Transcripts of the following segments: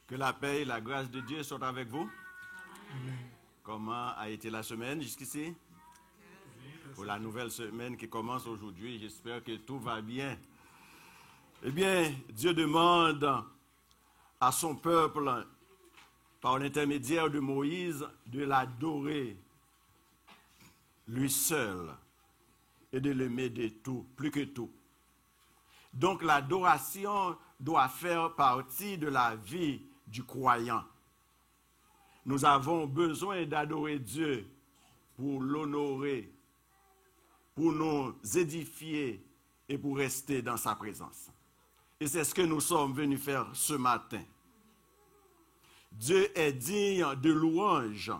Que la paix et la grâce de Dieu soient avec vous. Amen. Comment a été la semaine jusqu'ici? Pour la nouvelle semaine qui commence aujourd'hui, j'espère que tout va bien. Eh bien, Dieu demande à son peuple, par l'intermédiaire de Moïse, de l'adorer lui seul et de l'aimer de tout, plus que tout. Donc l'adoration doit faire partie de la vie du croyant. Nous avons besoin d'adorer Dieu pour l'honorer, pour nous édifier et pour rester dans sa présence. Et c'est ce que nous sommes venus faire ce matin. Dieu est digne de louange.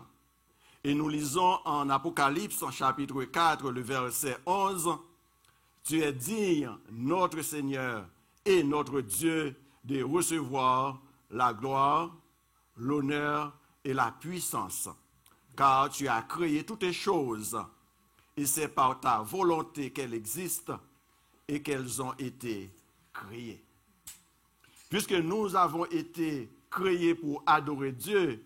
Et nous lisons en Apocalypse, en chapitre 4, le verset 11, « Tu es digne, notre Seigneur et notre Dieu, de recevoir la gloire, l'honneur et la puissance, car tu as créé toutes les choses, et c'est par ta volonté qu'elles existent et qu'elles ont été créées. » Puisque nous avons été créés pour adorer Dieu,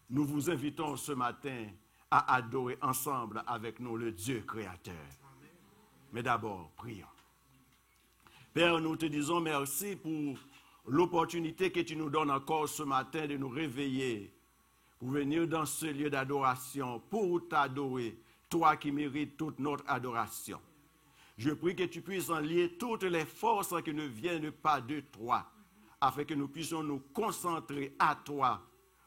nous vous invitons ce matin à adorer ensemble avec nous le Dieu créateur. Mais d'abord, prions. Père, nous te disons merci pour l'opportunité que tu nous donnes encore ce matin de nous réveiller pour venir dans ce lieu d'adoration, pour t'adorer, toi qui mérites toute notre adoration. Je prie que tu puisses en lier toutes les forces qui ne viennent pas de toi, afin que nous puissions nous concentrer à toi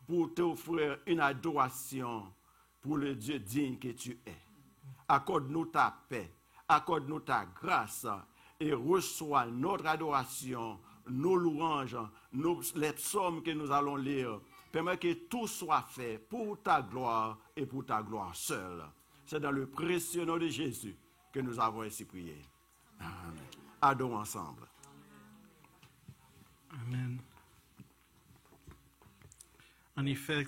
pour t'offrir une adoration pour le Dieu digne que tu es. Accorde-nous ta paix, accorde-nous ta grâce et reçois notre adoration, nos louanges, les psaumes que nous allons lire. Permets que tout soit fait pour ta gloire et pour ta gloire seule. C'est dans le précieux nom de Jésus que nous avons ainsi prié. Amen. Adorons ensemble. Amen. En effet,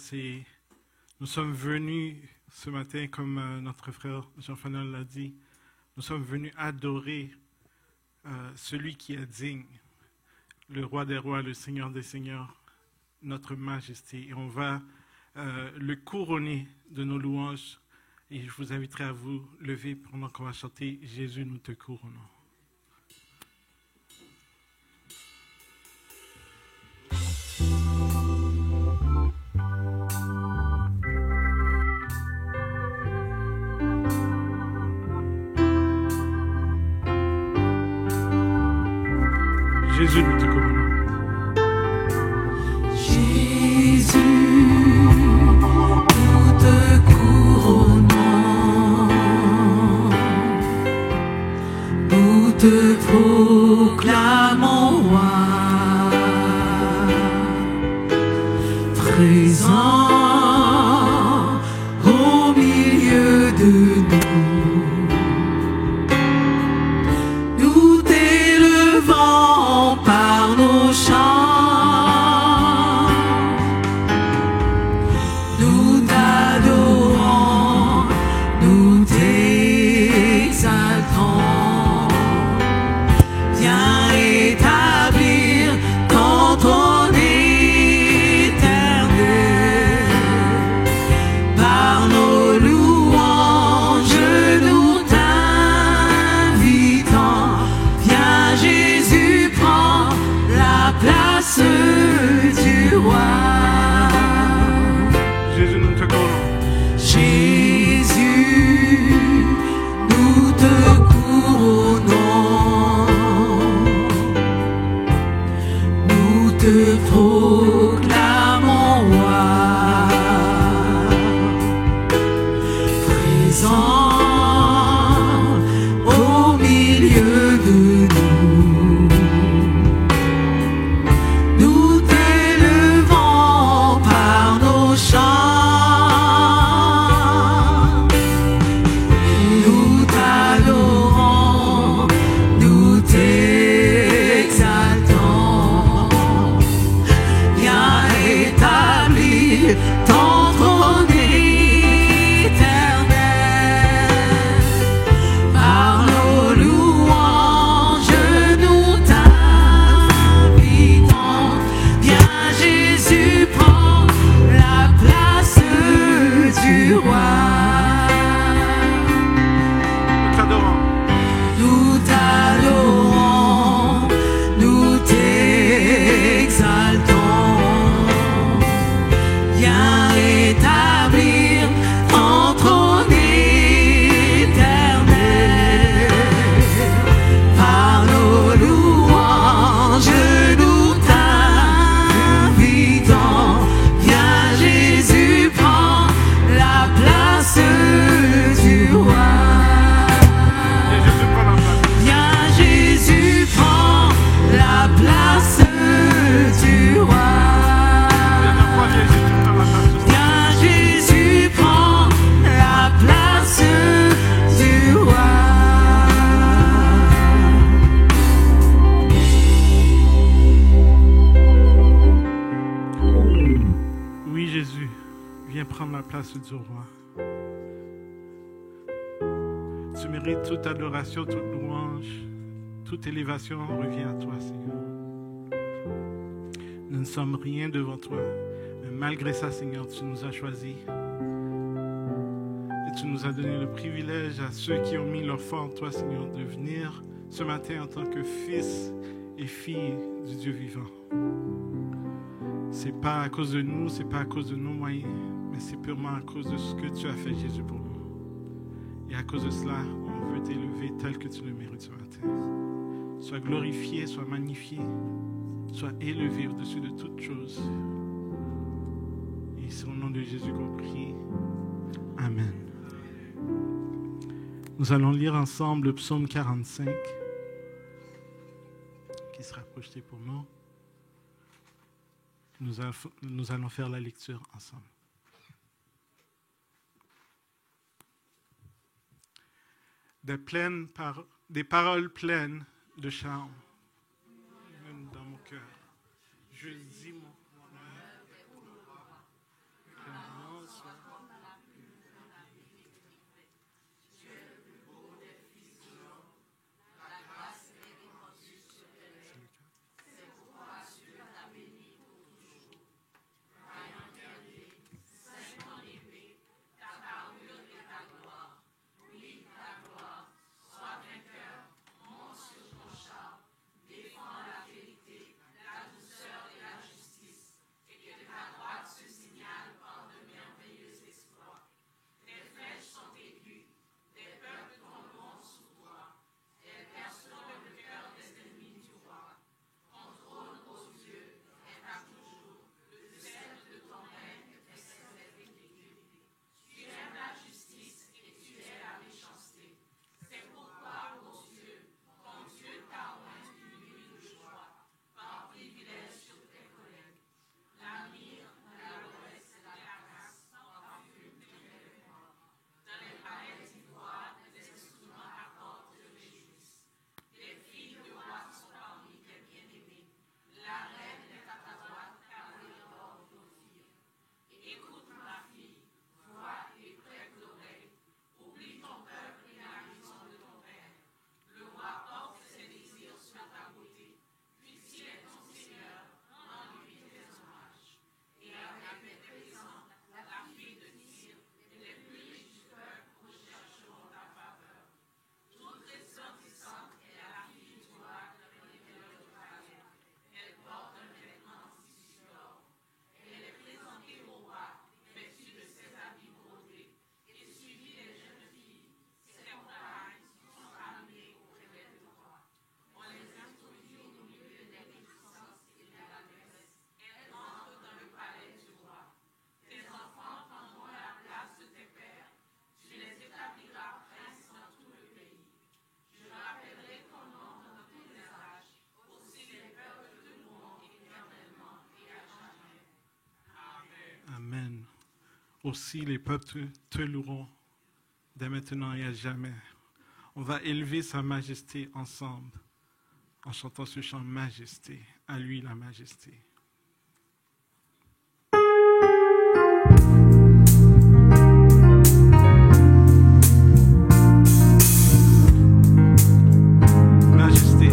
nous sommes venus ce matin, comme notre frère Jean-Fanol l'a dit, nous sommes venus adorer celui qui est digne, le roi des rois, le Seigneur des seigneurs, notre majesté. Et on va le couronner de nos louanges. Et je vous inviterai à vous lever pendant qu'on va chanter « Jésus, nous te couronnons ». Jésus, nous te couronnons. Jésus, nous te couronnons. Nous te proclamons roi, présent au milieu de nous. Nous t'élevons par nos chants, nous t'adorons, nous t'exaltons. Viens établir ton trône éternel. Par nos louanges, nous t'invitons. Viens Jésus, prends la place du roi. Jésus, nous te couronnons. Jésus, nous te couronnons. Nous te proclamons roi, présent au milieu de nous. Nous t'élevons par nos chants, nous t'adorons, nous t'exaltons. Viens établir ton trône éternel. Par nos louanges, nous t'invitons. Viens Jésus, prends la place du roi. Nous t'adorons. Nous t'adorons, nous t'exaltons. Viens établir ton trône éternel. Par nos louanges, nous t'invitons. Viens Jésus, prends la place du roi. Et Jésus prend la place. Viens Jésus, prends la place du roi. Dernière fois, Jésus prend la place. Viens Jésus, prends la place du roi. Oui, Jésus, viens prendre la place du roi. Tu mérites toute adoration, toute louange, toute élévation revient à toi, Seigneur. Nous ne sommes rien devant toi, mais malgré ça, Seigneur, tu nous as choisis. Et tu nous as donné le privilège à ceux qui ont mis leur foi en toi, Seigneur, de venir ce matin en tant que fils et filles du Dieu vivant. C'est pas à cause de nous, c'est pas à cause de nos moyens, mais c'est purement à cause de ce que tu as fait, Jésus, pour nous. Et à cause de cela, on veut t'élever tel que tu le mérites ce matin. Sois glorifié, sois magnifié, sois élevé au-dessus de toutes choses. Et c'est au nom de Jésus qu'on prie. Amen. Nous allons lire ensemble le psaume 45 qui sera projeté pour nous. Nous allons faire la lecture ensemble. Des paroles pleines de charme dans mon cœur. Je dis mon Amen. Aussi, les peuples te loueront dès maintenant et à jamais. On va élever sa majesté ensemble en chantant ce chant Majesté. À lui la majesté. Majesté.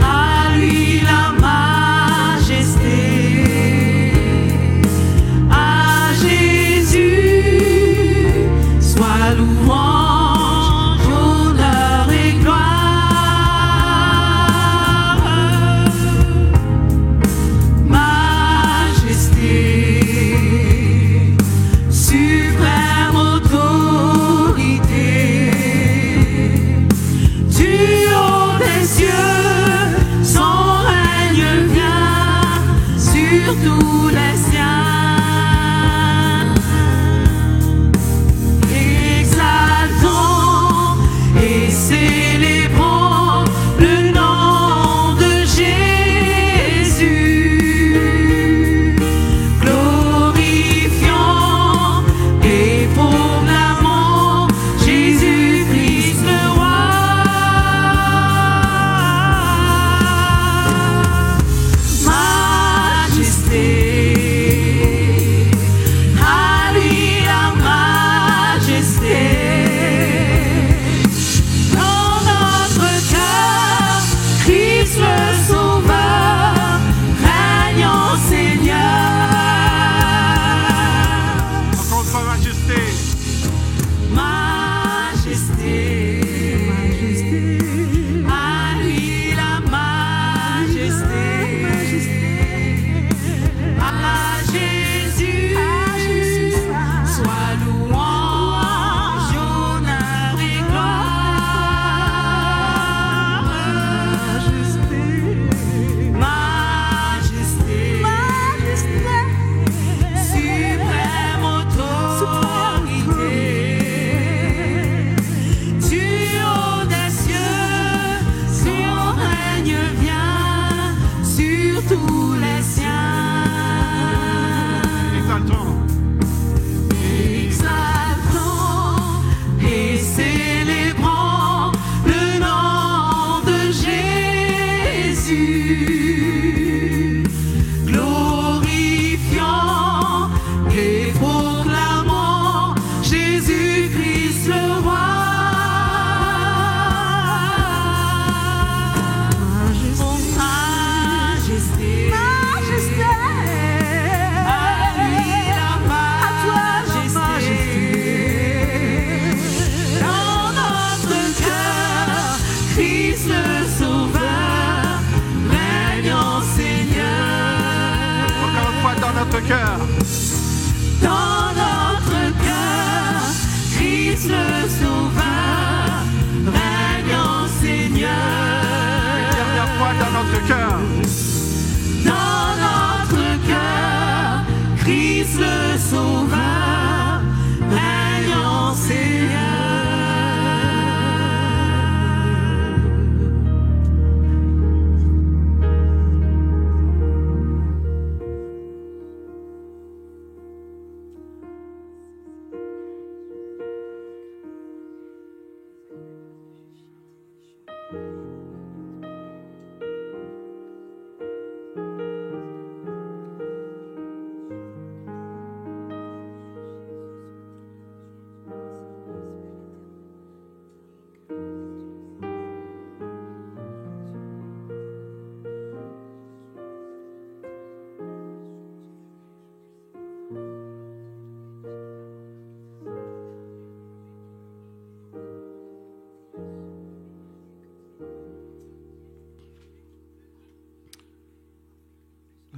À lui la majesté, à Jésus soit louange.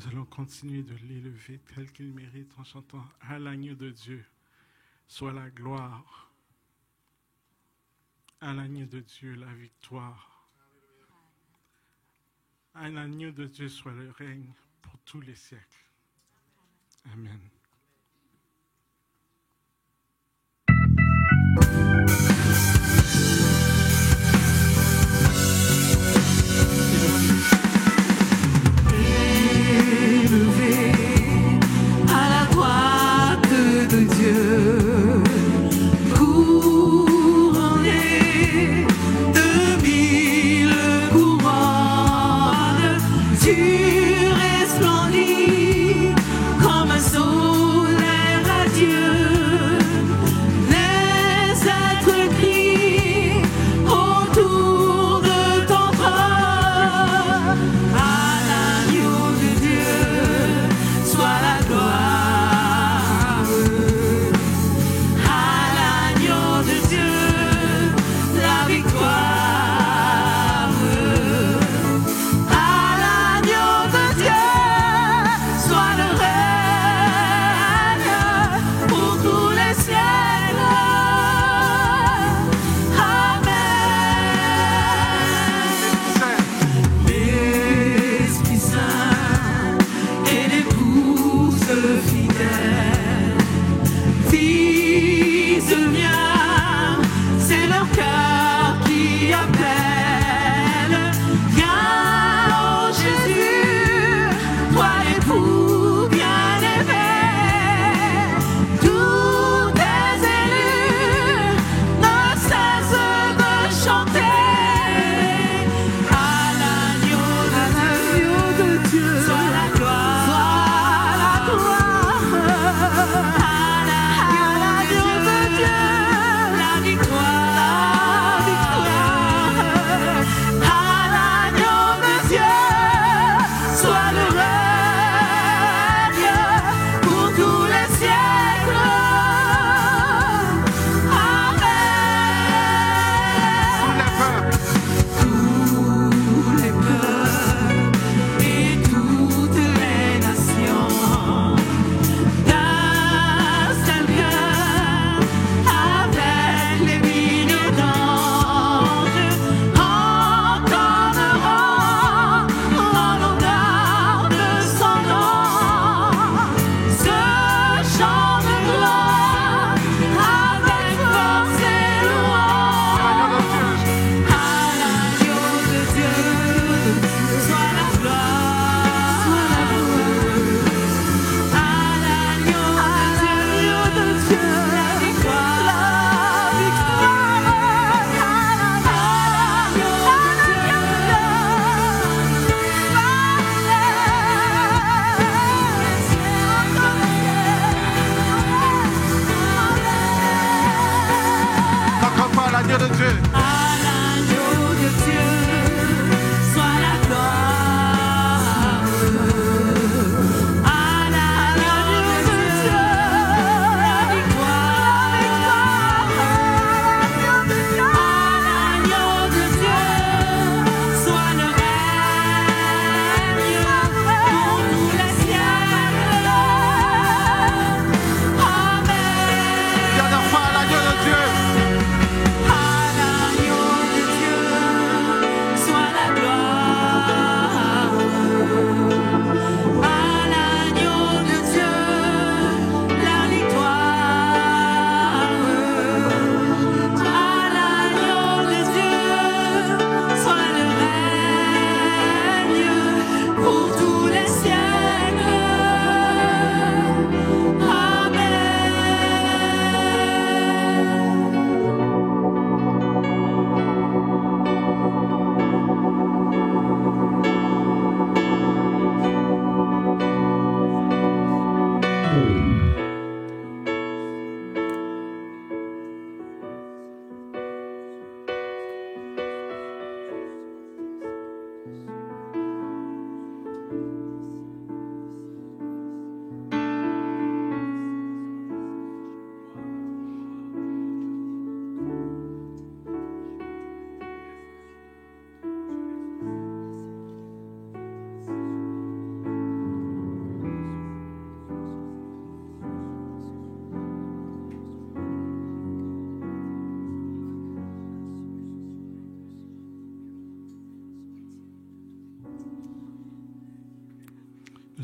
allons continuer de l'élever tel qu'il mérite en chantant « À l'agneau de Dieu soit la gloire, à l'agneau de Dieu la victoire, à l'agneau de Dieu soit le règne pour tous les siècles. » Amen.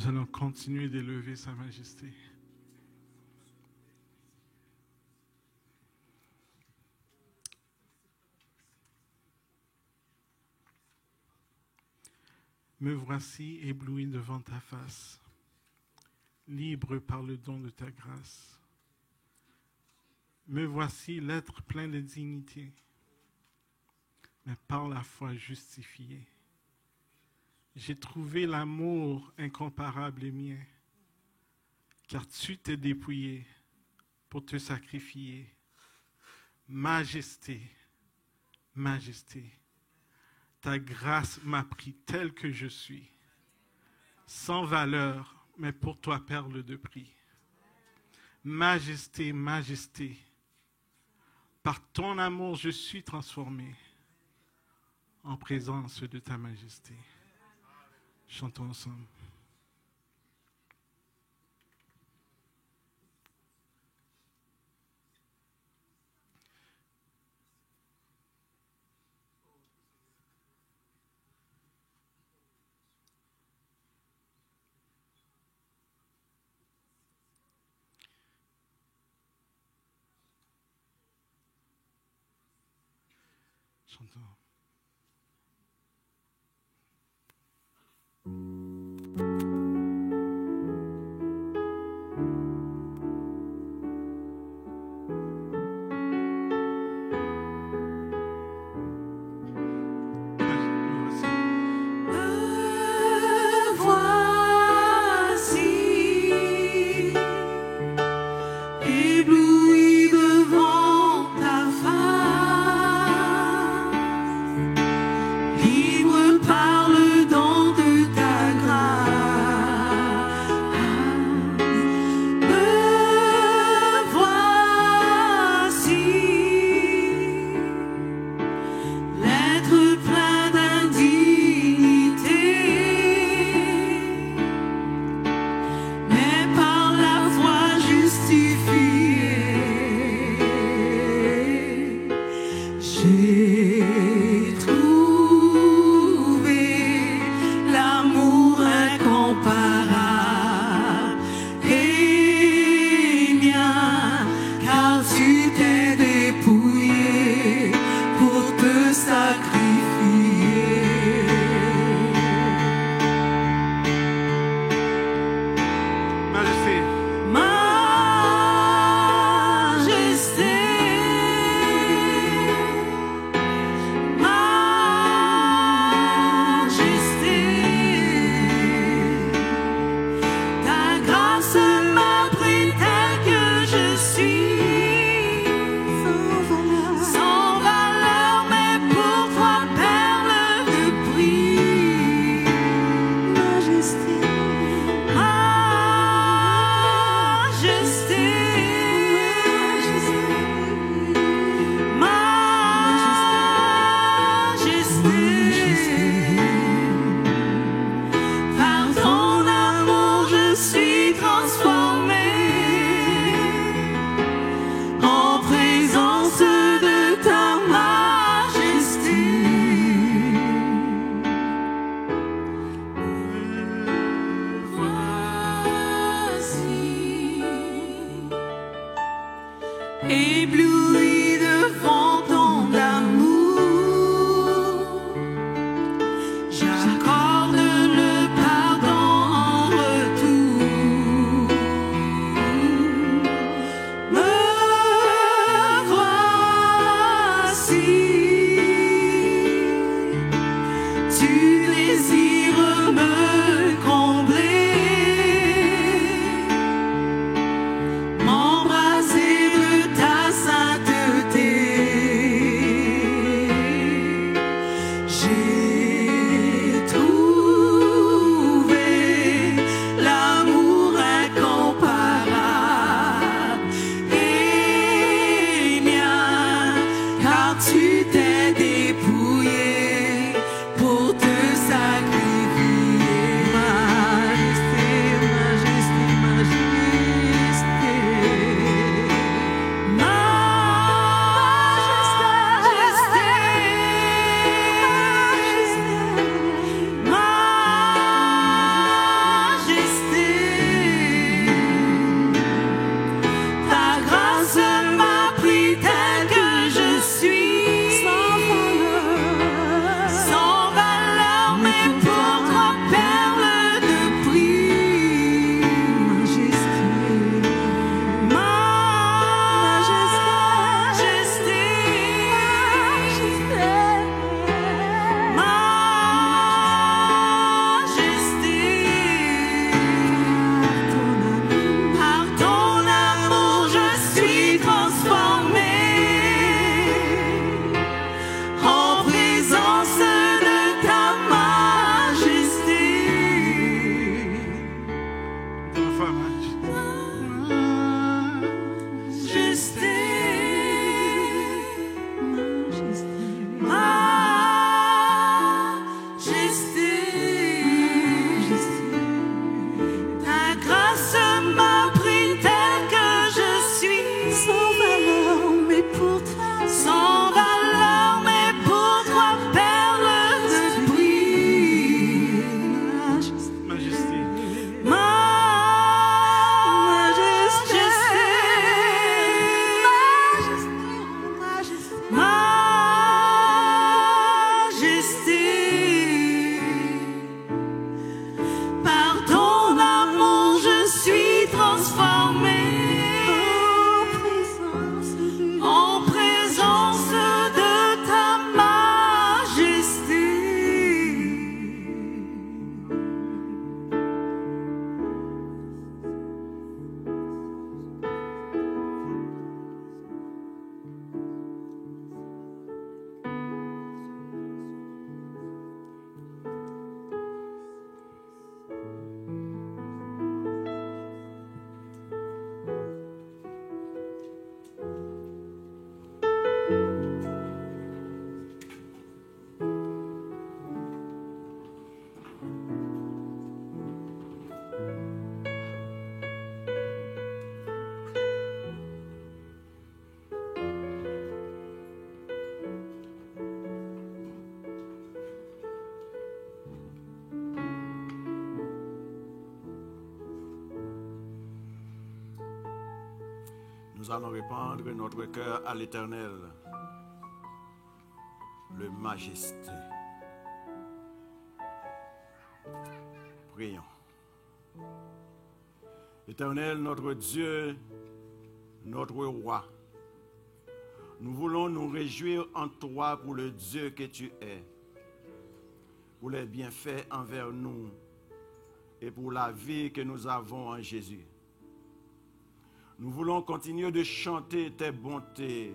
nous allons continuer d'élever sa majesté. Me voici ébloui devant ta face, libre par le don de ta grâce. Me voici l'être plein de dignité, mais par la foi justifié. J'ai trouvé l'amour incomparable et mien, car tu t'es dépouillé pour te sacrifier. Majesté, majesté, ta grâce m'a pris tel que je suis, sans valeur, mais pour toi perle de prix. Majesté, majesté, par ton amour je suis transformé en présence de ta majesté. Chantons ensemble. Chantons. ébloui devant ton amour. J'accorde le pardon en retour. Me voici, tu désires me combler. M'embrasser de ta sainteté. Nous allons répandre notre cœur à l'Éternel, le Majesté. Prions. Éternel, notre Dieu, notre Roi, nous voulons nous réjouir en toi pour le Dieu que tu es, pour les bienfaits envers nous et pour la vie que nous avons en Jésus. Nous voulons continuer de chanter tes bontés,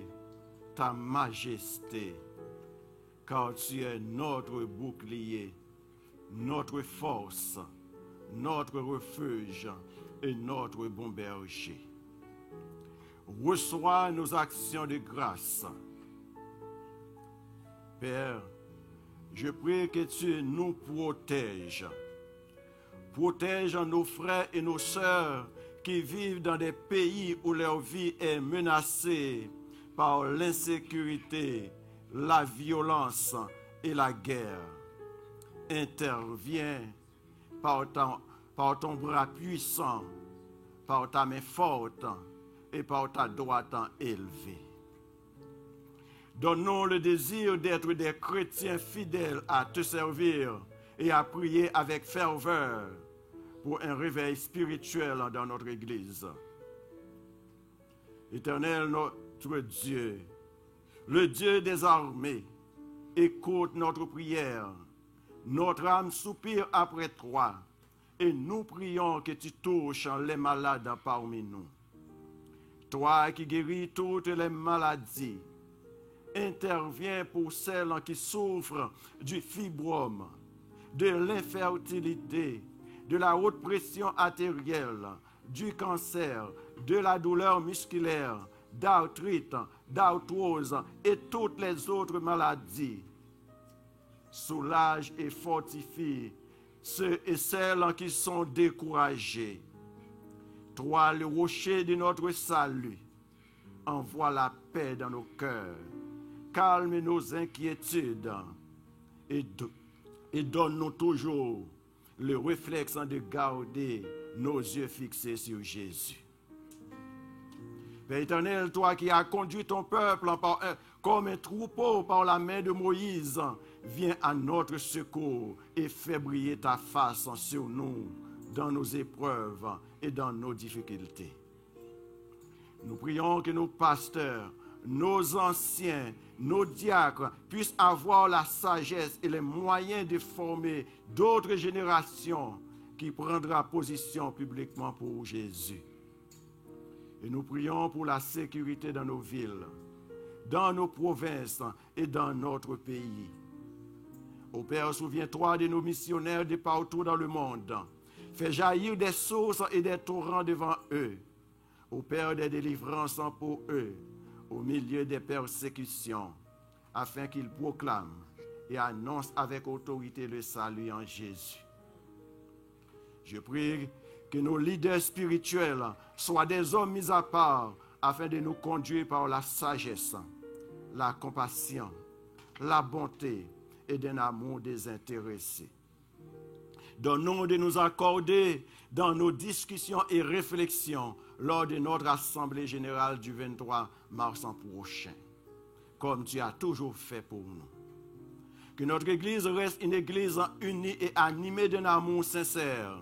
ta majesté, car tu es notre bouclier, notre force, notre refuge et notre bon berger. Reçois nos actions de grâce. Père, je prie que tu nous protèges. Protège nos frères et nos sœurs qui vivent dans des pays où leur vie est menacée par l'insécurité, la violence et la guerre. Interviens par ton bras puissant, par ta main forte et par ta droite élevée. Donne-nous le désir d'être des chrétiens fidèles à te servir et à prier avec ferveur pour un réveil spirituel dans notre Église. Éternel, notre Dieu, le Dieu des armées, écoute notre prière. Notre âme soupire après toi et nous prions que tu touches les malades parmi nous. Toi qui guéris toutes les maladies, interviens pour celles qui souffrent du fibrome, de l'infertilité, de la haute pression artérielle, du cancer, de la douleur musculaire, d'arthrite, d'arthrose et toutes les autres maladies. Soulage et fortifie ceux et celles qui sont découragés. Toi, le rocher de notre salut, envoie la paix dans nos cœurs, calme nos inquiétudes et donne-nous toujours le réflexe de garder nos yeux fixés sur Jésus. Père éternel, toi qui as conduit ton peuple comme un troupeau par la main de Moïse, viens à notre secours et fais briller ta face sur nous dans nos épreuves et dans nos difficultés. Nous prions que nos pasteurs, nos anciens, nos diacres puissent avoir la sagesse et les moyens de former d'autres générations qui prendront position publiquement pour Jésus. Et nous prions pour la sécurité dans nos villes, dans nos provinces et dans notre pays. Ô Père, souviens-toi de nos missionnaires de partout dans le monde. Fais jaillir des sources et des torrents devant eux. Ô Père, des délivrances pour eux, au milieu des persécutions, afin qu'ils proclament et annoncent avec autorité le salut en Jésus. Je prie que nos leaders spirituels soient des hommes mis à part afin de nous conduire par la sagesse, la compassion, la bonté et d'un amour désintéressé. Donne-nous de nous accorder dans nos discussions et réflexions lors de notre assemblée générale du 23 mars prochain, comme tu as toujours fait pour nous. Que notre Église reste une Église unie et animée d'un amour sincère.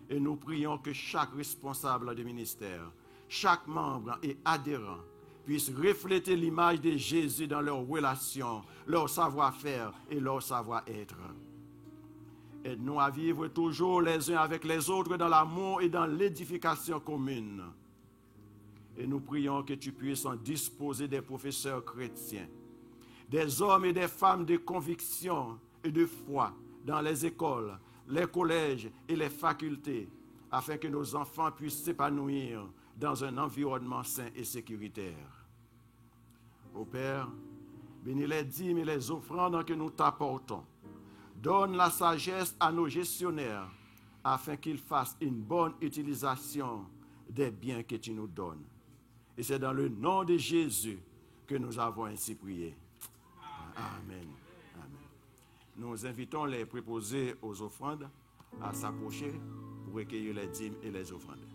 Et nous prions que chaque responsable de ministère, chaque membre et adhérent puisse refléter l'image de Jésus dans leurs relations, leur savoir-faire et leur savoir-être. Aide-nous à vivre toujours les uns avec les autres dans l'amour et dans l'édification commune. Et nous prions que tu puisses en disposer des professeurs chrétiens, des hommes et des femmes de conviction et de foi dans les écoles, les collèges et les facultés, afin que nos enfants puissent s'épanouir dans un environnement sain et sécuritaire. Ô Père, bénis les dîmes et les offrandes que nous t'apportons. Donne la sagesse à nos gestionnaires, afin qu'ils fassent une bonne utilisation des biens que tu nous donnes. Et c'est dans le nom de Jésus que nous avons ainsi prié. Amen. Nous invitons les préposés aux offrandes à s'approcher pour recueillir les dîmes et les offrandes.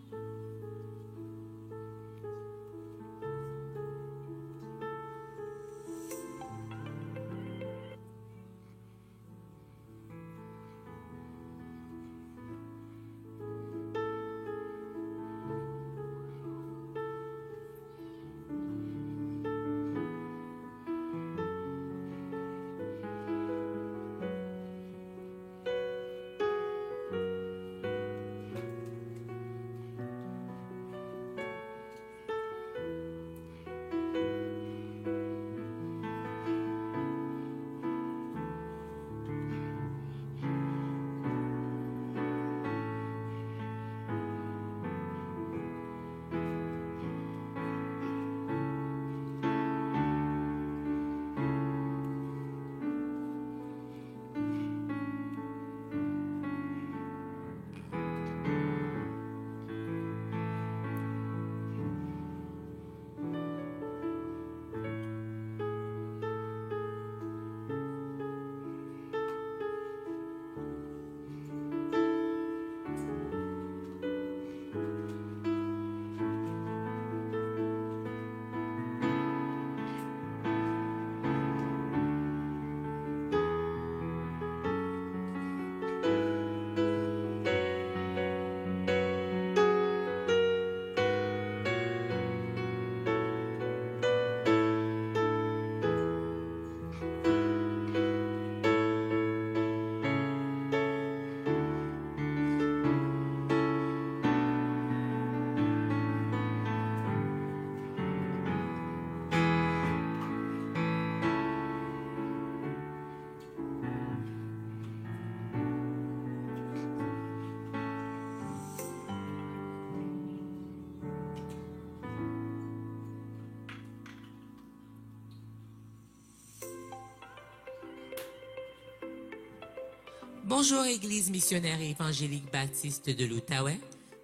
Bonjour Église missionnaire et évangélique baptiste de l'Outaouais.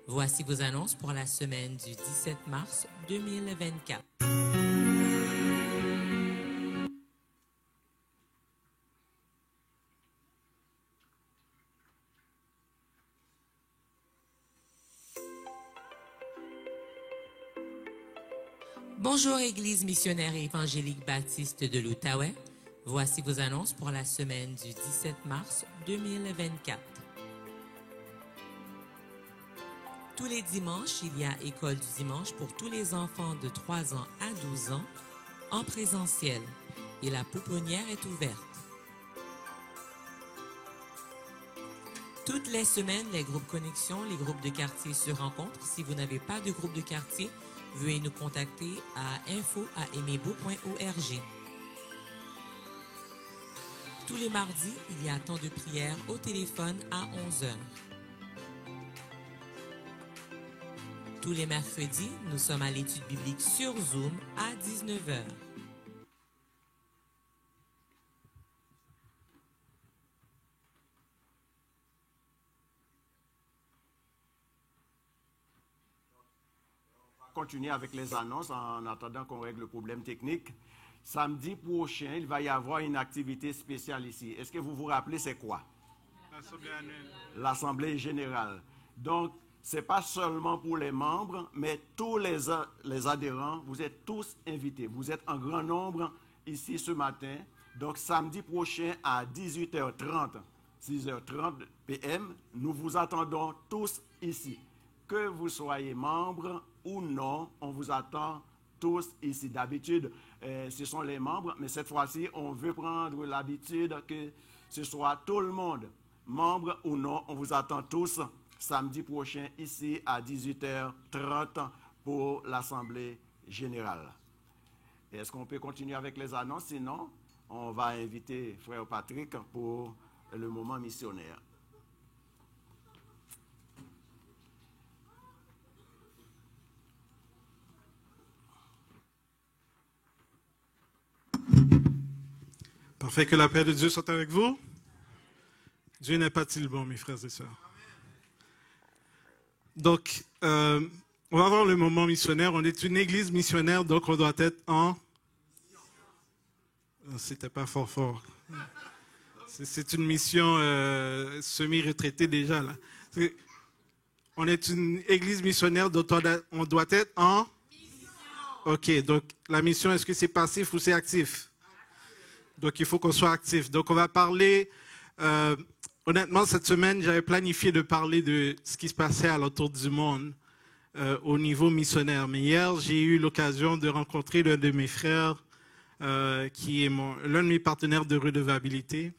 Voici vos annonces pour la semaine du 17 mars 2024. Bonjour Église missionnaire et évangélique baptiste de l'Outaouais. Voici vos annonces pour la semaine du 17 mars 2024. Tous les dimanches, il y a école du dimanche pour tous les enfants de 3 ans à 12 ans en présentiel et la pouponnière est ouverte. Toutes les semaines, les groupes connexion, les groupes de quartier se rencontrent. Si vous n'avez pas de groupe de quartier, veuillez nous contacter à info@emebo.org. Tous les mardis, il y a temps de prière au téléphone à 11h. Tous les mercredis, nous sommes à l'étude biblique sur Zoom à 19h. Continuer avec les annonces en attendant qu'on règle le problème technique. Samedi prochain, il va y avoir une activité spéciale ici. Est-ce que vous vous rappelez c'est quoi? L'Assemblée annuelle. L'Assemblée générale. Donc, ce n'est pas seulement pour les membres, mais tous les adhérents, vous êtes tous invités. Vous êtes en grand nombre ici ce matin. Donc, samedi prochain à 18h30, 6h30 p.m., nous vous attendons tous ici. Que vous soyez membre ou non, on vous attend tous ici. D'habitude, ce sont les membres, mais cette fois-ci, on veut prendre l'habitude que ce soit tout le monde, membre ou non, on vous attend tous samedi prochain ici à 18h30 pour l'Assemblée générale. Est-ce qu'on peut continuer avec les annonces? Sinon, on va inviter Frère Patrick pour le moment missionnaire. Parfait, que la paix de Dieu soit avec vous. Dieu n'est pas-il bon, mes frères et sœurs? Donc, on va avoir le moment missionnaire. On est une église missionnaire, donc on doit être en... C'était pas fort. C'est une mission semi-retraitée déjà, là. On est une église missionnaire, donc on doit être en... OK, donc la mission, est-ce que c'est passif ou c'est actif? Donc, il faut qu'on soit actif. Donc, on va parler... honnêtement, cette semaine, j'avais planifié de parler de ce qui se passait à l'entour du monde au niveau missionnaire. Mais hier, j'ai eu l'occasion de rencontrer l'un de mes frères, qui est l'un de mes partenaires de redevabilité,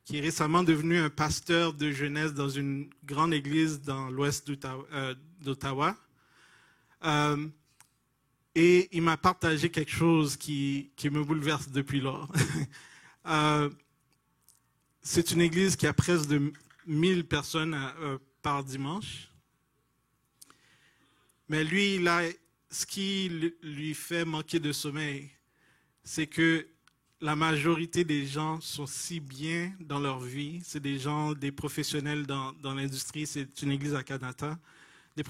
qui est récemment devenu un pasteur de jeunesse dans une grande église dans l'ouest d'Ottawa. Et il m'a partagé quelque chose qui me bouleverse depuis lors. C'est une église qui a presque de 1000 personnes par dimanche. Mais lui, ce qui lui fait manquer de sommeil, c'est que la majorité des gens sont si bien dans leur vie. C'est des gens, des professionnels dans l'industrie. C'est une église à Canada. Des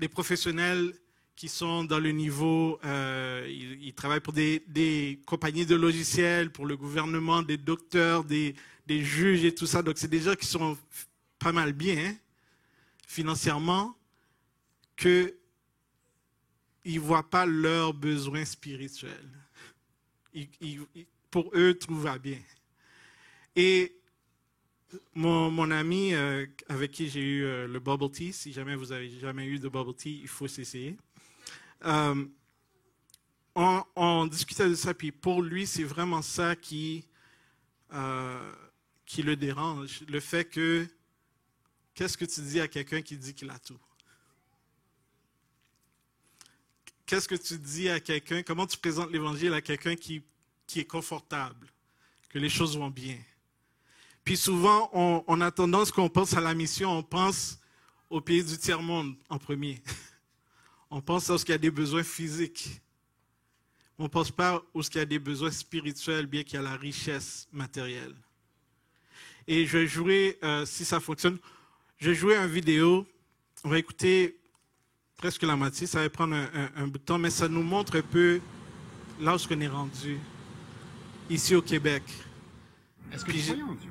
professionnels qui sont dans le niveau, ils travaillent pour des compagnies de logiciels, pour le gouvernement, des docteurs, des juges et tout ça. Donc, c'est des gens qui sont pas mal bien, financièrement, qu'ils ne voient pas leurs besoins spirituels. Pour eux, tout va bien. Et mon ami avec qui j'ai eu le bubble tea, si jamais vous n'avez jamais eu de bubble tea, il faut s'essayer. On discutait de ça, puis pour lui, c'est vraiment ça qui le dérange. Le fait que, qu'est-ce que tu dis à quelqu'un qui dit qu'il a tout? Qu'est-ce que tu dis à quelqu'un, comment tu présentes l'évangile à quelqu'un qui est confortable, que les choses vont bien? Puis souvent, on a tendance, quand on pense à la mission, on pense aux pays du tiers-monde en premier. On pense à ce qu'il y a des besoins physiques. On ne pense pas à ce qu'il y a des besoins spirituels, bien qu'il y a la richesse matérielle. Et je vais jouer, si ça fonctionne, je vais jouer une vidéo. On va écouter presque la moitié. Ça va prendre un bout de temps, mais ça nous montre un peu là où on est rendu, ici au Québec. Est-ce que tu crois en Dieu?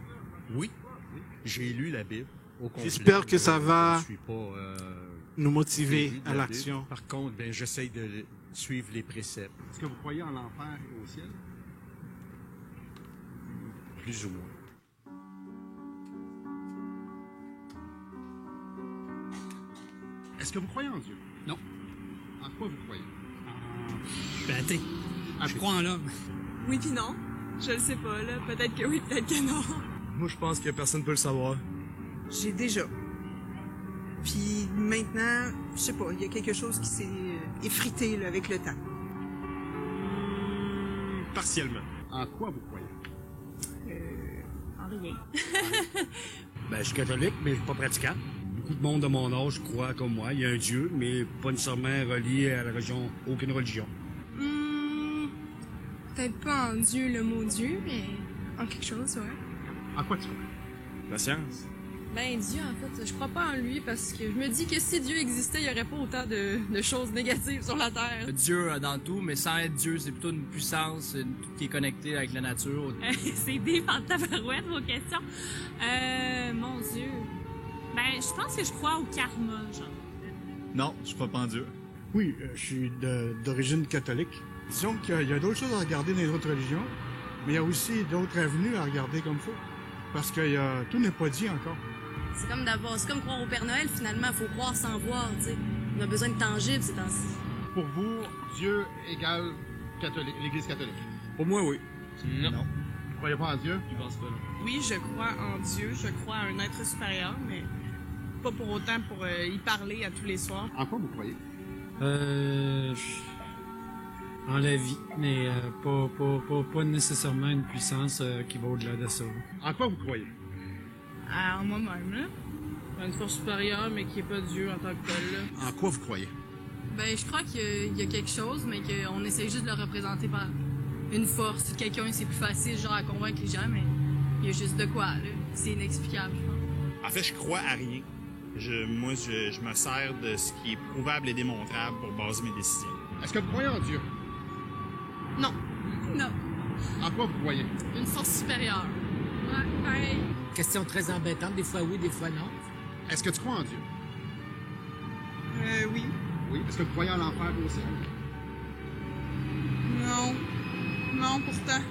Oui. J'ai lu la Bible au complet. J'espère que ça va Je suis pas, nous motiver féru de à la l'action. Bible. Par contre, j'essaie de suivre les préceptes, Est-ce que vous croyez en l'enfer et au ciel? plus ou moins. Est-ce que vous croyez en Dieu? Non. En quoi vous croyez? Ben, t'es. Je crois en l'homme. Oui puis non. Je le sais pas, là. Peut-être que oui, peut-être que non. Moi, je pense que personne ne peut le savoir. J'ai déjà. Puis maintenant, je sais pas, il y a quelque chose qui s'est effrité là, avec le temps. Partiellement. En quoi vous croyez? En rien. Ben, je suis catholique, mais je suis pas pratiquant. Beaucoup de monde de mon âge croit comme moi. Il y a un Dieu, mais pas nécessairement relié à la religion, aucune religion. Peut-être pas en Dieu, le mot Dieu, mais en quelque chose, ouais. En quoi tu crois? La science. Ben, Dieu, en fait, je crois pas en lui parce que je me dis que si Dieu existait, il y aurait pas autant de choses négatives sur la Terre. Dieu dans tout, mais sans être Dieu, c'est plutôt une puissance tout qui est connecté avec la nature. C'est deep en tabarouette, vos questions. Mon Dieu. Ben, je pense que je crois au karma, genre. Non, je crois pas en Dieu. Oui, je suis d'origine catholique. Disons qu'il y a d'autres choses à regarder dans les autres religions, mais il y a aussi d'autres avenues à regarder comme ça. Parce que tout n'est pas dit encore. C'est comme croire au Père Noël, finalement. Faut croire sans voir, tu sais. On a besoin de tangible ces temps-ci. Pour vous, Dieu égale catholique, l'Église catholique. Pour moi, oui. Non. Vous croyez pas en Dieu? Je pense pas, non. Oui, je crois en Dieu, je crois à un être supérieur, mais pas pour autant pour y parler à tous les soirs. En quoi vous croyez? En la vie, mais pas nécessairement une puissance qui va au-delà de ça. En quoi vous croyez? En moi-même, là. Une force supérieure, mais qui est pas Dieu en tant que tel, là. En quoi vous croyez? Ben, je crois qu'il y a quelque chose, mais qu'on essaie juste de le représenter par une force. Quelqu'un, c'est plus facile, genre, à convaincre les gens, mais il y a juste de quoi, là. C'est inexplicable, je pense. En fait, je crois à rien. Moi, je me sers de ce qui est prouvable et démontrable pour baser mes décisions. Est-ce que vous croyez en Dieu? Non. Non. En quoi vous croyez? Une force supérieure. Ouais, pareil. Question très embêtante, des fois oui, des fois non. Est-ce que tu crois en Dieu? Oui. Oui. Est-ce que vous croyez en l'enfer et au ciel? Non. Non, pourtant.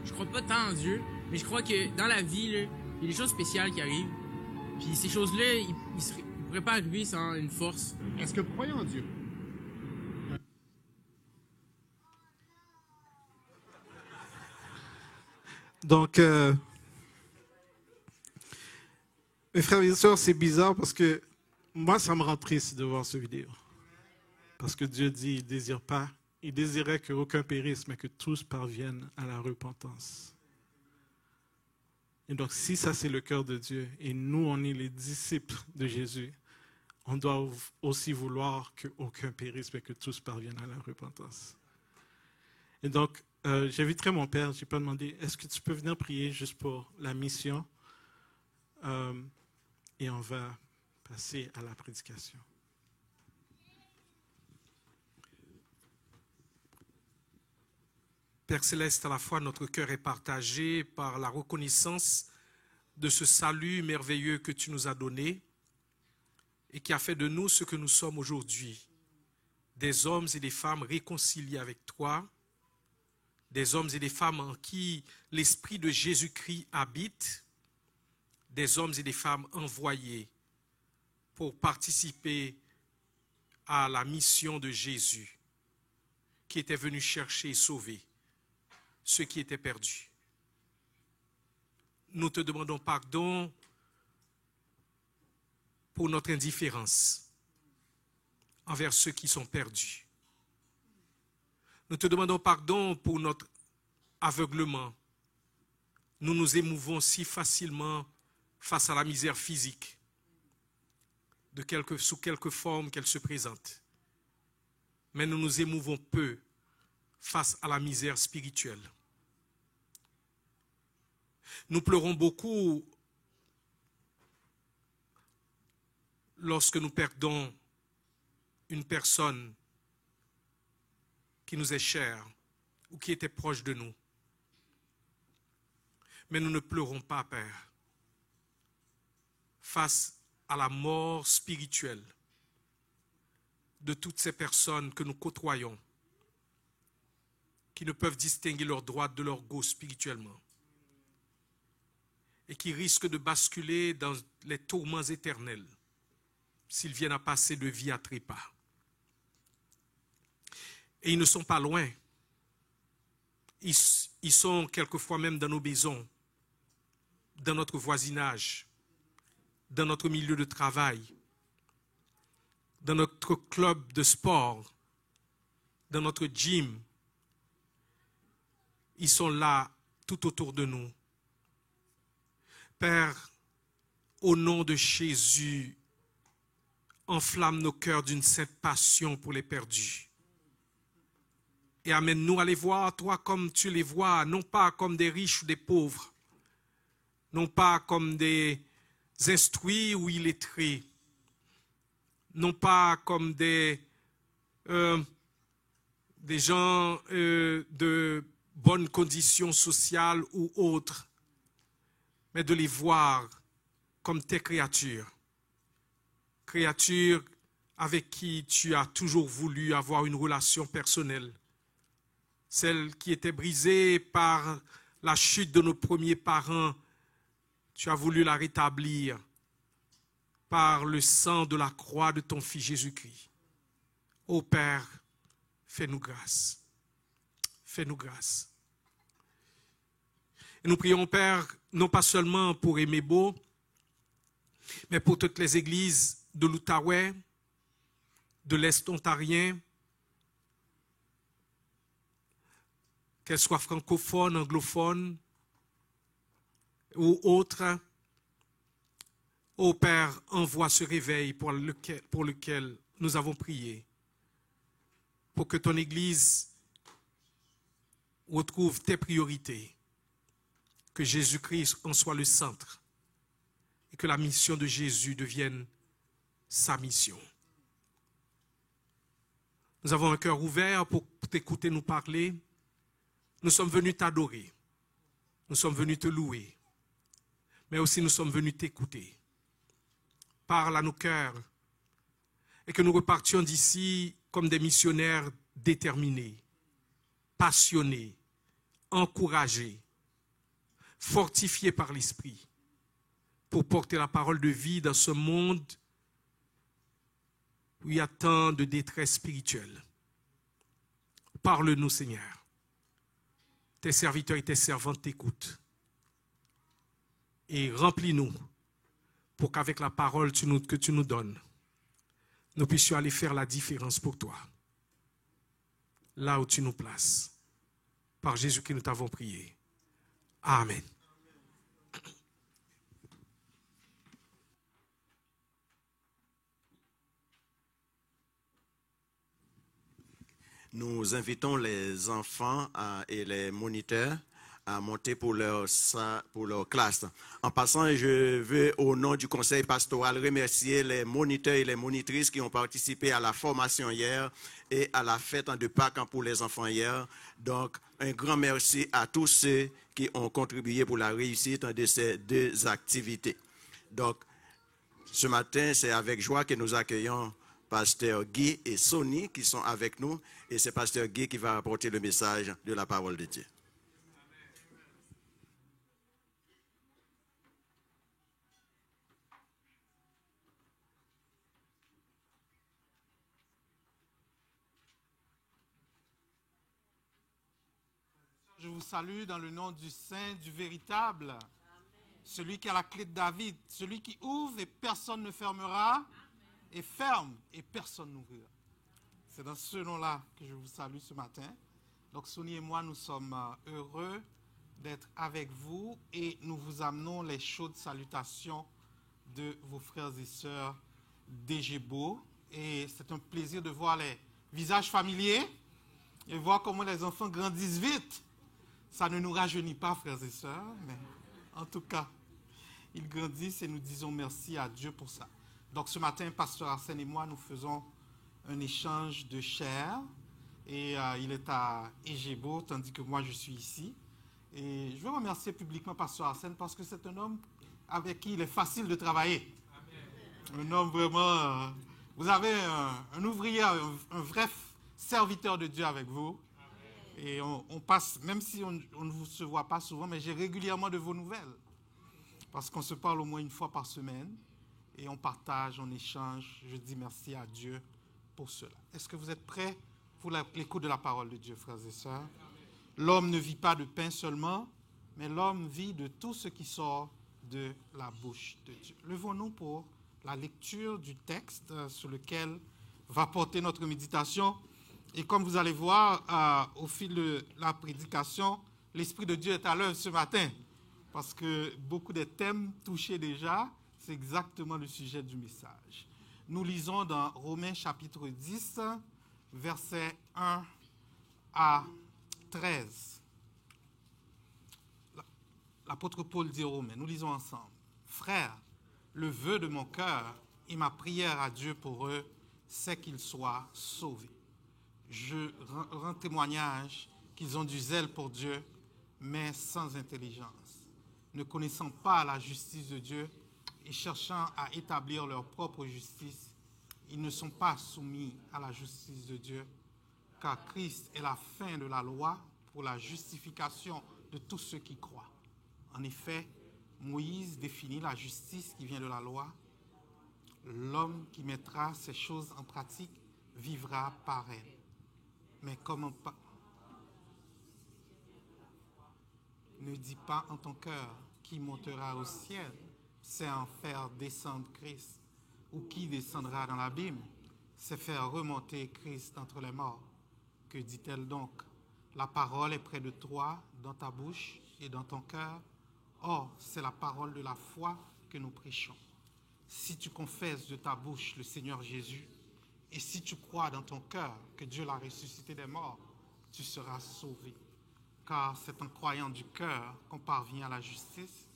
Je crois pas tant en Dieu, mais je crois que dans la vie, là, il y a des choses spéciales qui arrivent. Puis ces choses-là, ils pourraient pas arriver sans une force. Est-ce que vous croyez en Dieu? Donc, mes frères et sœurs, c'est bizarre parce que moi, ça me rend triste de voir cette vidéo. Parce que Dieu dit, il désirait qu'aucun périsse, mais que tous parviennent à la repentance. Et donc, si ça, c'est le cœur de Dieu, et nous, on est les disciples de Jésus, on doit aussi vouloir qu'aucun périsse, mais que tous parviennent à la repentance. Et donc, j'inviterai mon père, je n'ai pas demandé, est-ce que tu peux venir prier juste pour la mission? Et on va passer à la prédication. Père Céleste, à la fois notre cœur est partagé par la reconnaissance de ce salut merveilleux que tu nous as donné et qui a fait de nous ce que nous sommes aujourd'hui, des hommes et des femmes réconciliés avec toi, des hommes et des femmes en qui l'Esprit de Jésus-Christ habite, des hommes et des femmes envoyés pour participer à la mission de Jésus, qui était venu chercher et sauver ceux qui étaient perdus. Nous te demandons pardon pour notre indifférence envers ceux qui sont perdus. Nous te demandons pardon pour notre aveuglement. Nous nous émouvons si facilement face à la misère physique, sous quelque forme qu'elle se présente. Mais nous nous émouvons peu face à la misère spirituelle. Nous pleurons beaucoup lorsque nous perdons une personne qui nous est chère ou qui était proche de nous. Mais nous ne pleurons pas, Père, face à la mort spirituelle de toutes ces personnes que nous côtoyons, qui ne peuvent distinguer leur droite de leur gauche spirituellement et qui risquent de basculer dans les tourments éternels s'ils viennent à passer de vie à trépas. Et ils ne sont pas loin. Ils sont quelquefois même dans nos maisons, dans notre voisinage, dans notre milieu de travail, dans notre club de sport, dans notre gym. Ils sont là tout autour de nous. Père, au nom de Jésus, enflamme nos cœurs d'une sainte passion pour les perdus. Et amène-nous à les voir, toi, comme tu les vois, non pas comme des riches ou des pauvres, non pas comme des instruits ou illettrés, non pas comme des gens de bonnes conditions sociales ou autres, mais de les voir comme tes créatures. Créatures avec qui tu as toujours voulu avoir une relation personnelle. Celle qui était brisée par la chute de nos premiers parents, tu as voulu la rétablir par le sang de la croix de ton Fils Jésus-Christ. Ô Père, fais-nous grâce. Fais-nous grâce. Et nous prions, Père, non pas seulement pour Emebo, mais pour toutes les églises de l'Outaouais, de l'Est ontarien, qu'elles soient francophones, anglophones ou autres. Ô Père, envoie ce réveil pour lequel nous avons prié, pour que ton Église retrouve tes priorités, que Jésus-Christ en soit le centre et que la mission de Jésus devienne sa mission. Nous avons un cœur ouvert pour t'écouter nous parler. Nous sommes venus t'adorer. Nous sommes venus te louer. Mais aussi nous sommes venus t'écouter. Parle à nos cœurs et que nous repartions d'ici comme des missionnaires déterminés, passionnés, encouragés, fortifiés par l'Esprit pour porter la parole de vie dans ce monde où il y a tant de détresse spirituelle. Parle-nous, Seigneur. Tes serviteurs et tes servantes t'écoutent. Et remplis-nous pour qu'avec la parole que tu nous donnes, nous puissions aller faire la différence pour toi. Là où tu nous places. Par Jésus que nous t'avons prié. Amen. Nous invitons les enfants et les moniteurs à monter pour leur classe. En passant, je veux, au nom du conseil pastoral, remercier les moniteurs et les monitrices qui ont participé à la formation hier et à la fête de Pâques pour les enfants hier. Donc, un grand merci à tous ceux qui ont contribué pour la réussite de ces deux activités. Donc, ce matin, c'est avec joie que nous accueillons Pasteur Guy et Sonny qui sont avec nous. Et c'est Pasteur Guy qui va apporter le message de la parole de Dieu. Je vous salue dans le nom du Saint, du véritable, celui qui a la clé de David, celui qui ouvre et personne ne fermera, et ferme et personne n'ouvrira. C'est dans ce nom-là que je vous salue ce matin. Donc Sonny et moi, nous sommes heureux d'être avec vous et nous vous amenons les chaudes salutations de vos frères et sœurs d'Egebo. Et c'est un plaisir de voir les visages familiers et voir comment les enfants grandissent vite. Ça ne nous rajeunit pas, frères et sœurs, mais En tout cas, ils grandissent et nous disons merci à Dieu pour ça. Donc ce matin, Pasteur Arsène et moi, nous faisons un échange de chair. Et il est à Egebo, tandis que moi, je suis ici. Et je veux remercier publiquement Pasteur Arsène parce que c'est un homme avec qui il est facile de travailler. Amen. Un homme vraiment... vous avez un ouvrier, un vrai serviteur de Dieu avec vous. Amen. Et on passe, même si on ne vous se voit pas souvent, mais j'ai régulièrement de vos nouvelles. Parce qu'on se parle au moins une fois par semaine. Et on partage, on échange. Je dis merci à Dieu pour cela. Est-ce que vous êtes prêts pour l'écoute de la parole de Dieu, frères et sœurs? L'homme ne vit pas de pain seulement, mais l'homme vit de tout ce qui sort de la bouche de Dieu. Levons-nous pour la lecture du texte sur lequel va porter notre méditation. Et comme vous allez voir, au fil de la prédication, l'Esprit de Dieu est à l'œuvre ce matin. Parce que beaucoup des thèmes touchés déjà, c'est exactement le sujet du message. Nous lisons dans Romains chapitre 10, versets 1 à 13. L'apôtre Paul dit aux Romains, nous lisons ensemble. Frères, le vœu de mon cœur et ma prière à Dieu pour eux, c'est qu'ils soient sauvés. Je rends témoignage qu'ils ont du zèle pour Dieu, mais sans intelligence, ne connaissant pas la justice de Dieu et cherchant à établir leur propre justice. Ils ne sont pas soumis à la justice de Dieu, car Christ est la fin de la loi pour la justification de tous ceux qui croient. En effet, Moïse définit la justice qui vient de la loi. L'homme qui mettra ces choses en pratique vivra par elles. Mais comment pas? Ne dis pas en ton cœur qui montera au ciel, c'est en faire descendre Christ. Ou qui descendra dans l'abîme, c'est faire remonter Christ d'entre les morts. Que dit-elle donc? La parole est près de toi, dans ta bouche et dans ton cœur. Or, c'est la parole de la foi que nous prêchons. Si tu confesses de ta bouche le Seigneur Jésus, et si tu crois dans ton cœur que Dieu l'a ressuscité des morts, tu seras sauvé. Car c'est en croyant du cœur qu'on parvient à la justice,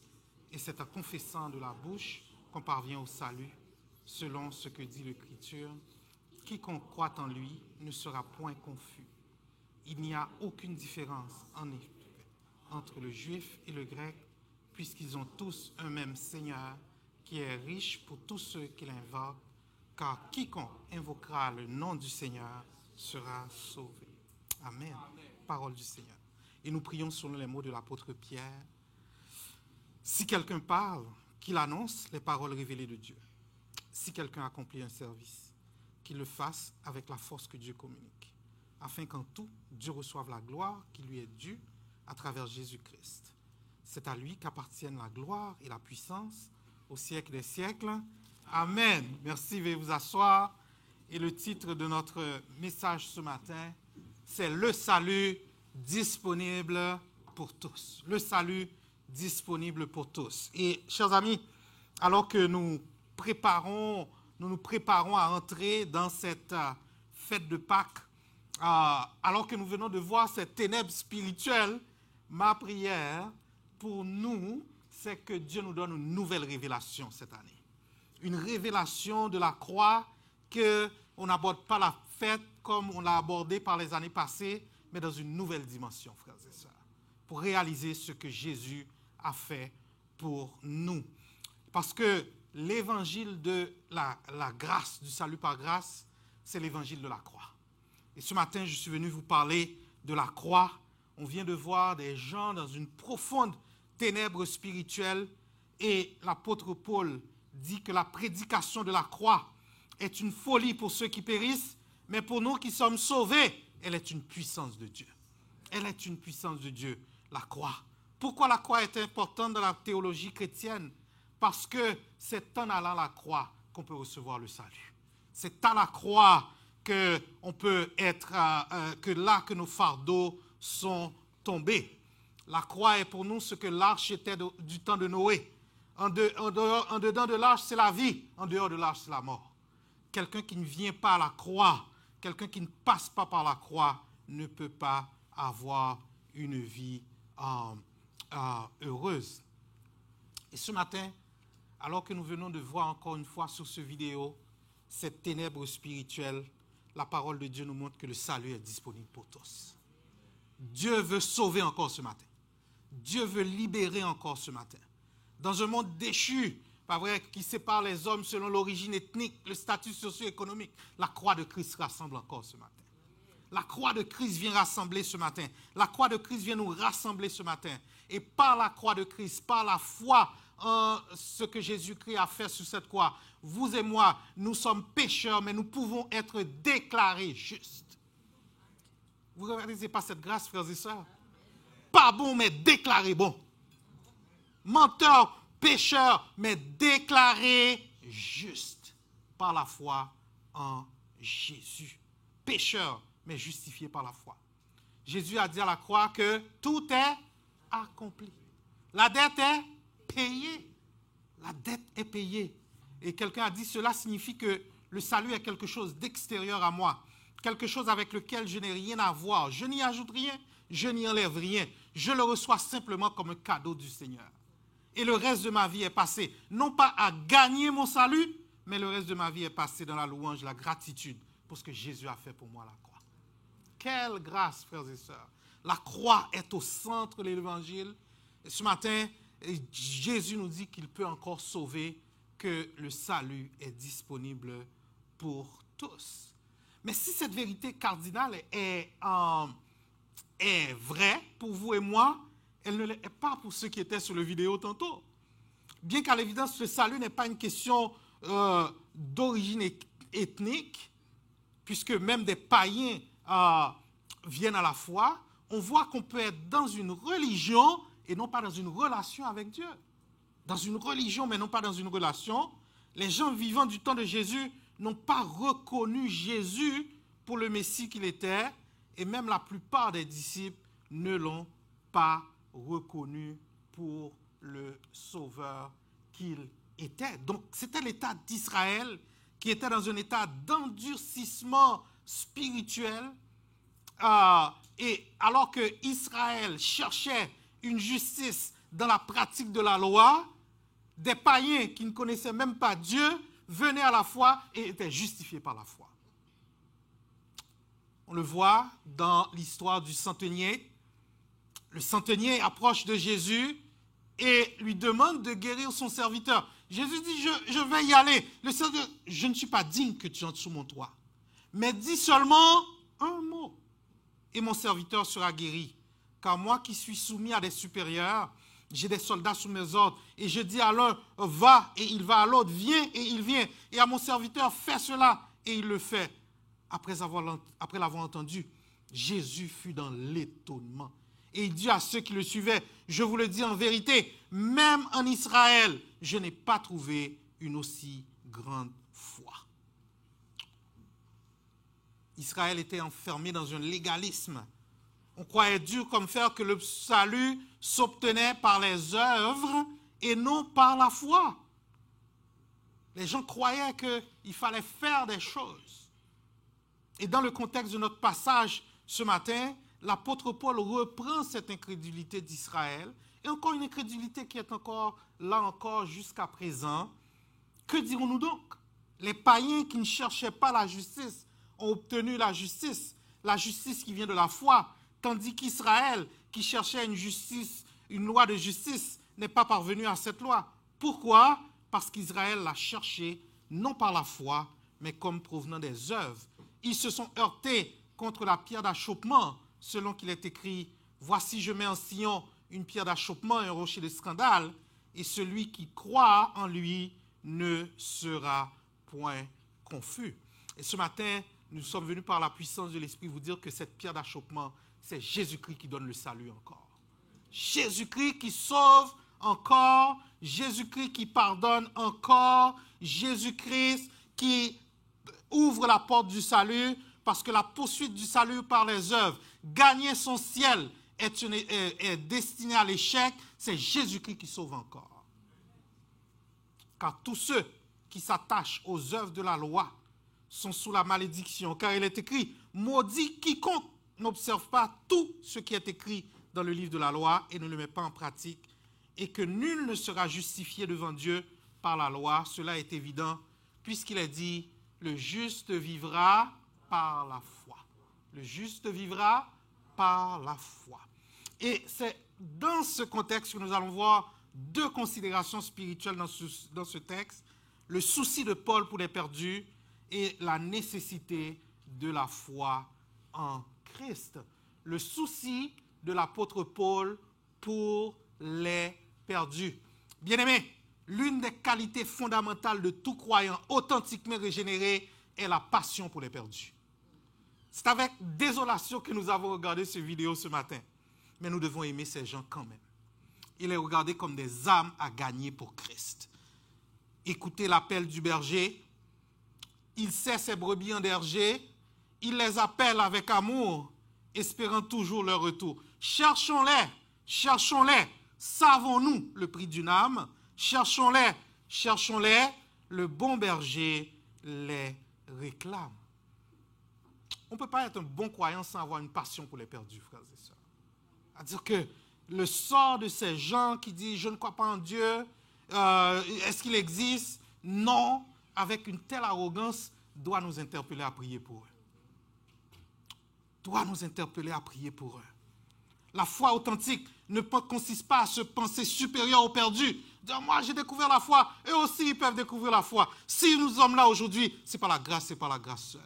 et c'est en confessant de la bouche qu'on parvient au salut. Selon ce que dit l'Écriture, quiconque croit en lui ne sera point confus. Il n'y a aucune différence en effet entre le juif et le grec, puisqu'ils ont tous un même Seigneur qui est riche pour tous ceux qui l'invoquent, car quiconque invoquera le nom du Seigneur sera sauvé. Amen. Amen. Parole du Seigneur. Et nous prions selon les mots de l'apôtre Pierre. Si quelqu'un parle, qu'il annonce les paroles révélées de Dieu. Si quelqu'un accomplit un service, qu'il le fasse avec la force que Dieu communique, afin qu'en tout, Dieu reçoive la gloire qui lui est due à travers Jésus-Christ. C'est à lui qu'appartiennent la gloire et la puissance au siècle des siècles. Amen. Merci, veuillez vous asseoir. Et le titre de notre message ce matin, c'est « Le salut disponible pour tous ». Le salut disponible pour tous. Et, chers amis, alors que nous nous préparons à entrer dans cette fête de Pâques, alors que nous venons de voir cette ténèbre spirituelle, ma prière pour nous, c'est que Dieu nous donne une nouvelle révélation cette année. Une révélation de la croix, qu'on n'aborde pas la fête comme on l'a abordée par les années passées, mais dans une nouvelle dimension, frères et sœurs, pour réaliser ce que Jésus a fait pour nous. Parce que l'évangile de la grâce, du salut par grâce, c'est l'évangile de la croix. Et ce matin, je suis venu vous parler de la croix. On vient de voir des gens dans une profonde ténèbre spirituelle et l'apôtre Paul dit que la prédication de la croix est une folie pour ceux qui périssent, mais pour nous qui sommes sauvés, elle est une puissance de Dieu. Elle est une puissance de Dieu, la croix. Pourquoi la croix est importante dans la théologie chrétienne? Parce que c'est en allant à la croix qu'on peut recevoir le salut. C'est à la croix que nos fardeaux sont tombés. La croix est pour nous ce que l'arche était du temps de Noé. En dedans de l'arche, c'est la vie. En dehors de l'arche, c'est la mort. Quelqu'un qui ne vient pas à la croix, quelqu'un qui ne passe pas par la croix, ne peut pas avoir une vie heureuse. Et ce matin, alors que nous venons de voir encore une fois sur ce vidéo cette ténèbre spirituelle, la parole de Dieu nous montre que le salut est disponible pour tous. Dieu veut sauver encore ce matin. Dieu veut libérer encore ce matin. Dans un monde déchu, pas vrai, qui sépare les hommes selon l'origine ethnique, le statut socio-économique, la croix de Christ rassemble encore ce matin. La croix de Christ vient rassembler ce matin. La croix de Christ vient nous rassembler ce matin. Et par la croix de Christ, par la foi en ce que Jésus-Christ a fait sur cette croix, vous et moi, nous sommes pécheurs, mais nous pouvons être déclarés justes. Vous ne réalisez pas cette grâce, frères et sœurs? Pas bon, mais déclaré bon. Menteur, pécheur, mais déclaré juste par la foi en Jésus. Pécheur, mais justifié par la foi. Jésus a dit à la croix que tout est accompli. La dette est payée. La dette est payée. Et quelqu'un a dit, cela signifie que le salut est quelque chose d'extérieur à moi, quelque chose avec lequel je n'ai rien à voir. Je n'y ajoute rien, je n'y enlève rien. Je le reçois simplement comme un cadeau du Seigneur. Et le reste de ma vie est passé, non pas à gagner mon salut, mais le reste de ma vie est passé dans la louange, la gratitude pour ce que Jésus a fait pour moi à la croix. Quelle grâce, frères et sœurs. La croix est au centre de l'évangile. Et ce matin, Jésus nous dit qu'il peut encore sauver, que le salut est disponible pour tous. Mais si cette vérité cardinale est vraie pour vous et moi, elle ne l'est pas pour ceux qui étaient sur la vidéo tantôt. Bien qu'à l'évidence, le salut n'est pas une question d'origine ethnique, puisque même des païens viennent à la foi, on voit qu'on peut être dans une religion et non pas dans une relation avec Dieu. Dans une religion, mais non pas dans une relation. Les gens vivant du temps de Jésus n'ont pas reconnu Jésus pour le Messie qu'il était, et même la plupart des disciples ne l'ont pas reconnu pour le Sauveur qu'il était. Donc, c'était l'état d'Israël qui était dans un état d'endurcissement spirituel. Et alors que Israël cherchait une justice dans la pratique de la loi, des païens qui ne connaissaient même pas Dieu venaient à la foi et étaient justifiés par la foi. On le voit dans l'histoire du centenier. Le centenier approche de Jésus et lui demande de guérir son serviteur. Jésus dit, je vais y aller. Le serviteur, je ne suis pas digne que tu entres sous mon toit. Mais dis seulement un mot et mon serviteur sera guéri. Car moi qui suis soumis à des supérieurs, j'ai des soldats sous mes ordres. Et je dis à l'un, va, et il va, à l'autre, viens, et il vient. Et à mon serviteur, fais cela, et il le fait. Après l'avoir entendu, Jésus fut dans l'étonnement. Et il dit à ceux qui le suivaient, je vous le dis en vérité, même en Israël, je n'ai pas trouvé une aussi grande foi. Israël était enfermé dans un légalisme. On croyait dur comme fer que le salut s'obtenait par les œuvres et non par la foi. Les gens croyaient qu'il fallait faire des choses. Et dans le contexte de notre passage ce matin, l'apôtre Paul reprend cette incrédulité d'Israël, et encore une incrédulité qui est encore là encore jusqu'à présent. Que dirons-nous donc? Les païens qui ne cherchaient pas la justice ont obtenu la justice qui vient de la foi, tandis qu'Israël, qui cherchait une loi de justice, n'est pas parvenu à cette loi. Pourquoi? Parce qu'Israël l'a cherché, non par la foi, mais comme provenant des œuvres. Ils se sont heurtés contre la pierre d'achoppement, selon qu'il est écrit, « Voici, je mets en Sion une pierre d'achoppement et un rocher de scandale, et celui qui croit en lui ne sera point confus. » Et ce matin, nous sommes venus par la puissance de l'Esprit vous dire que cette pierre d'achoppement, c'est Jésus-Christ qui donne le salut encore. Jésus-Christ qui sauve encore, Jésus-Christ qui pardonne encore, Jésus-Christ qui ouvre la porte du salut, parce que la poursuite du salut par les œuvres, gagner son ciel est destiné à l'échec, c'est Jésus-Christ qui sauve encore. Car tous ceux qui s'attachent aux œuvres de la loi sont sous la malédiction, car il est écrit, maudit quiconque n'observe pas tout ce qui est écrit dans le livre de la loi et ne le met pas en pratique. et que nul ne sera justifié devant Dieu par la loi. Cela est évident, puisqu'il est dit, le juste vivra par la foi. Le juste vivra par la foi. Et c'est dans ce contexte que nous allons voir deux considérations spirituelles dans ce texte. Le souci de Paul pour les perdus et la nécessité de la foi en Christ. Le souci de l'apôtre Paul pour les perdus. Bien-aimés, l'une des qualités fondamentales de tout croyant authentiquement régénéré est la passion pour les perdus. C'est avec désolation que nous avons regardé cette vidéo ce matin. Mais nous devons aimer ces gens quand même. Il est regardé comme des âmes à gagner pour Christ. Écoutez l'appel du berger. Il sait ses brebis en berger. Il les appelle avec amour, espérant toujours leur retour. Cherchons-les, cherchons-les. Savons-nous le prix d'une âme? Cherchons-les, cherchons-les. Le bon berger les réclame. On ne peut pas être un bon croyant sans avoir une passion pour les perdus, frères et sœurs. C'est-à-dire que le sort de ces gens qui disent « je ne crois pas en Dieu », est-ce qu'il existe? Non, avec une telle arrogance, doit nous interpeller à prier pour eux. Doit nous interpeller à prier pour eux. La foi authentique ne consiste pas à se penser supérieur aux perdus. Dire, moi j'ai découvert la foi, eux aussi ils peuvent découvrir la foi. Si nous sommes là aujourd'hui, c'est par la grâce, c'est par la grâce seule.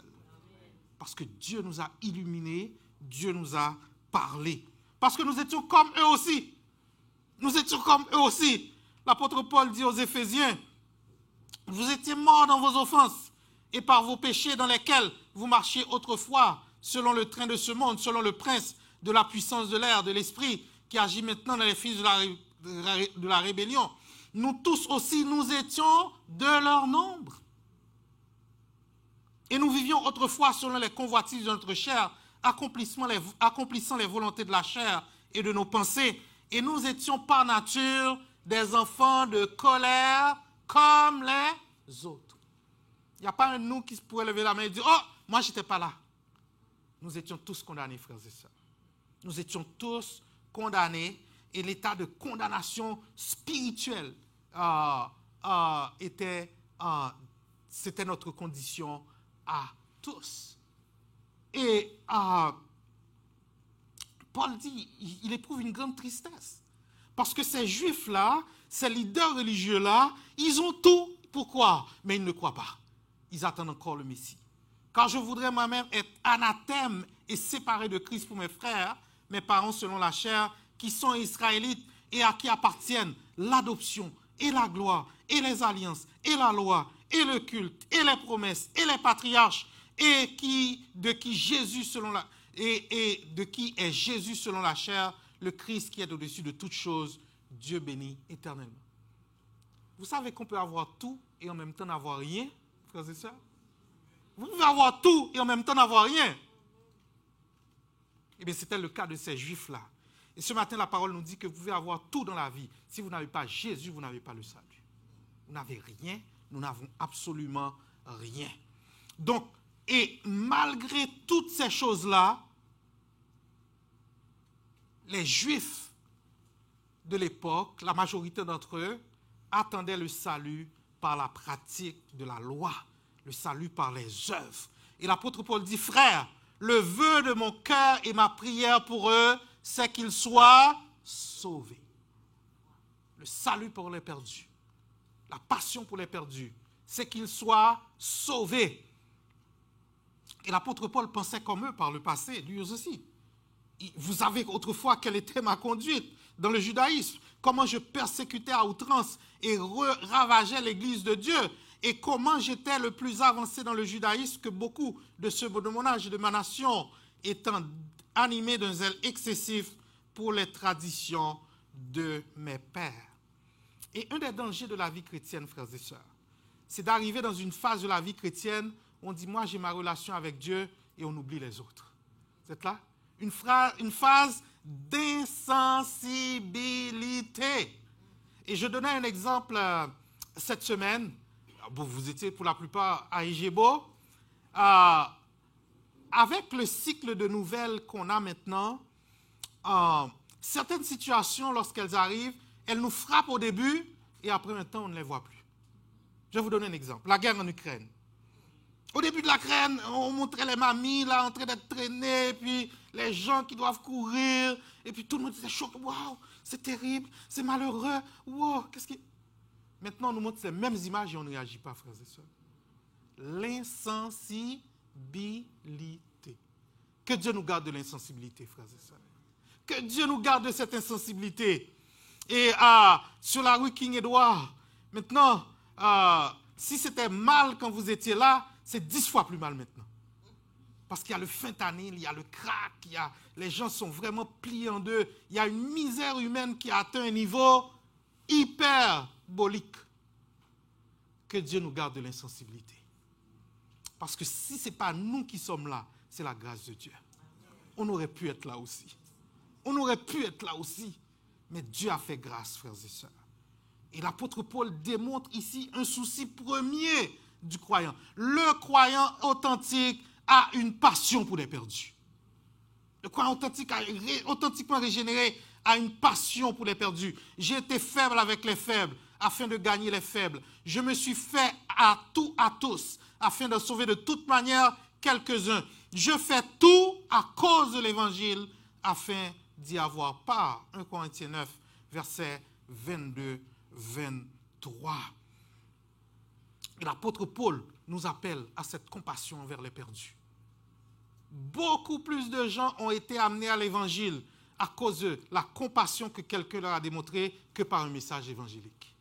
Parce que Dieu nous a illuminés, Dieu nous a parlé. Parce que nous étions comme eux aussi. Nous étions comme eux aussi. L'apôtre Paul dit aux Éphésiens, vous étiez morts dans vos offenses et par vos péchés dans lesquels vous marchiez autrefois, selon le train de ce monde, selon le prince de la puissance de l'air, de l'esprit, qui agit maintenant dans les fils de la rébellion. Nous tous aussi, nous étions de leur nombre. Et nous vivions autrefois selon les convoitises de notre chair, accomplissant les volontés de la chair et de nos pensées. Et nous étions par nature des enfants de colère comme les autres. Il n'y a pas un de nous qui pourrait lever la main et dire « Oh, moi, je n'étais pas là. » Nous étions tous condamnés, frères et sœurs. Nous étions tous condamnés et l'état de condamnation spirituelle c'était notre condition à tous. Et Paul dit, il éprouve une grande tristesse. Parce que ces juifs-là, ces leaders religieux-là, ils ont tout pour croire, mais ils ne croient pas. Ils attendent encore le Messie. Car je voudrais moi-même être anathème et séparé de Christ pour mes frères, mes parents selon la chair, qui sont israélites et à qui appartiennent l'adoption et la gloire et les alliances et la loi et le culte et les promesses et les patriarches et de qui est Jésus selon la chair, le Christ qui est au-dessus de toutes choses, Dieu béni éternellement. Vous savez qu'on peut avoir tout et en même temps n'avoir rien, frères et sœurs? Vous pouvez avoir tout et en même temps n'avoir rien. Eh bien, c'était le cas de ces juifs-là. Et ce matin, la parole nous dit que vous pouvez avoir tout dans la vie. Si vous n'avez pas Jésus, vous n'avez pas le salut. Vous n'avez rien, nous n'avons absolument rien. Donc, et malgré toutes ces choses-là, les Juifs de l'époque, la majorité d'entre eux, attendaient le salut par la pratique de la loi, le salut par les œuvres. Et l'apôtre Paul dit, frère, le vœu de mon cœur et ma prière pour eux, c'est qu'ils soient sauvés. Le salut pour les perdus, la passion pour les perdus, c'est qu'ils soient sauvés. Et l'apôtre Paul pensait comme eux par le passé, lui aussi. Vous savez autrefois quelle était ma conduite dans le judaïsme, comment je persécutais à outrance et ravageais l'église de Dieu, et comment j'étais le plus avancé dans le judaïsme que beaucoup de ceux de mon âge et de ma nation, étant animés d'un zèle excessif pour les traditions de mes pères. Et un des dangers de la vie chrétienne, frères et sœurs, c'est d'arriver dans une phase de la vie chrétienne où on dit, moi j'ai ma relation avec Dieu, et on oublie les autres. Vous êtes là? Une phase d'insensibilité. Et je donnais un exemple cette semaine. Vous étiez pour la plupart à Igebo. Avec le cycle de nouvelles qu'on a maintenant, certaines situations, lorsqu'elles arrivent, elles nous frappent au début et après un temps, on ne les voit plus. Je vais vous donner un exemple. La guerre en Ukraine. Au début de la guerre, on montrait les mamies là en train d'être traînées, puis les gens qui doivent courir, et puis tout le monde était choqué. Waouh, c'est terrible, c'est malheureux. Wow, qu'est-ce qui... Maintenant, on nous montre ces mêmes images et on ne réagit pas, frères et sœurs. L'insensibilité. Que Dieu nous garde de l'insensibilité, frères et sœurs. Que Dieu nous garde de cette insensibilité. Et sur la rue King Edward, maintenant, si c'était mal quand vous étiez là, c'est 10 fois plus mal maintenant. Parce qu'il y a le fentanyl, il y a le crack, les gens sont vraiment pliés en deux. Il y a une misère humaine qui a atteint un niveau hyperbolique. Que Dieu nous garde de l'insensibilité. Parce que si ce n'est pas nous qui sommes là, c'est la grâce de Dieu. On aurait pu être là aussi. On aurait pu être là aussi. Mais Dieu a fait grâce, frères et sœurs. Et l'apôtre Paul démontre ici un souci premier du croyant. Le croyant authentique a une passion pour les perdus. Le croyant authentique, authentiquement régénéré, a une passion pour les perdus. J'ai été faible avec les faibles, afin de gagner les faibles. Je me suis fait à tous, afin de sauver de toute manière quelques-uns. Je fais tout à cause de l'évangile, afin d'y avoir part. 1 Corinthiens 9, versets 22, 23. Et l'apôtre Paul nous appelle à cette compassion envers les perdus. Beaucoup plus de gens ont été amenés à l'évangile à cause de la compassion que quelqu'un leur a démontrée que par un message évangélique.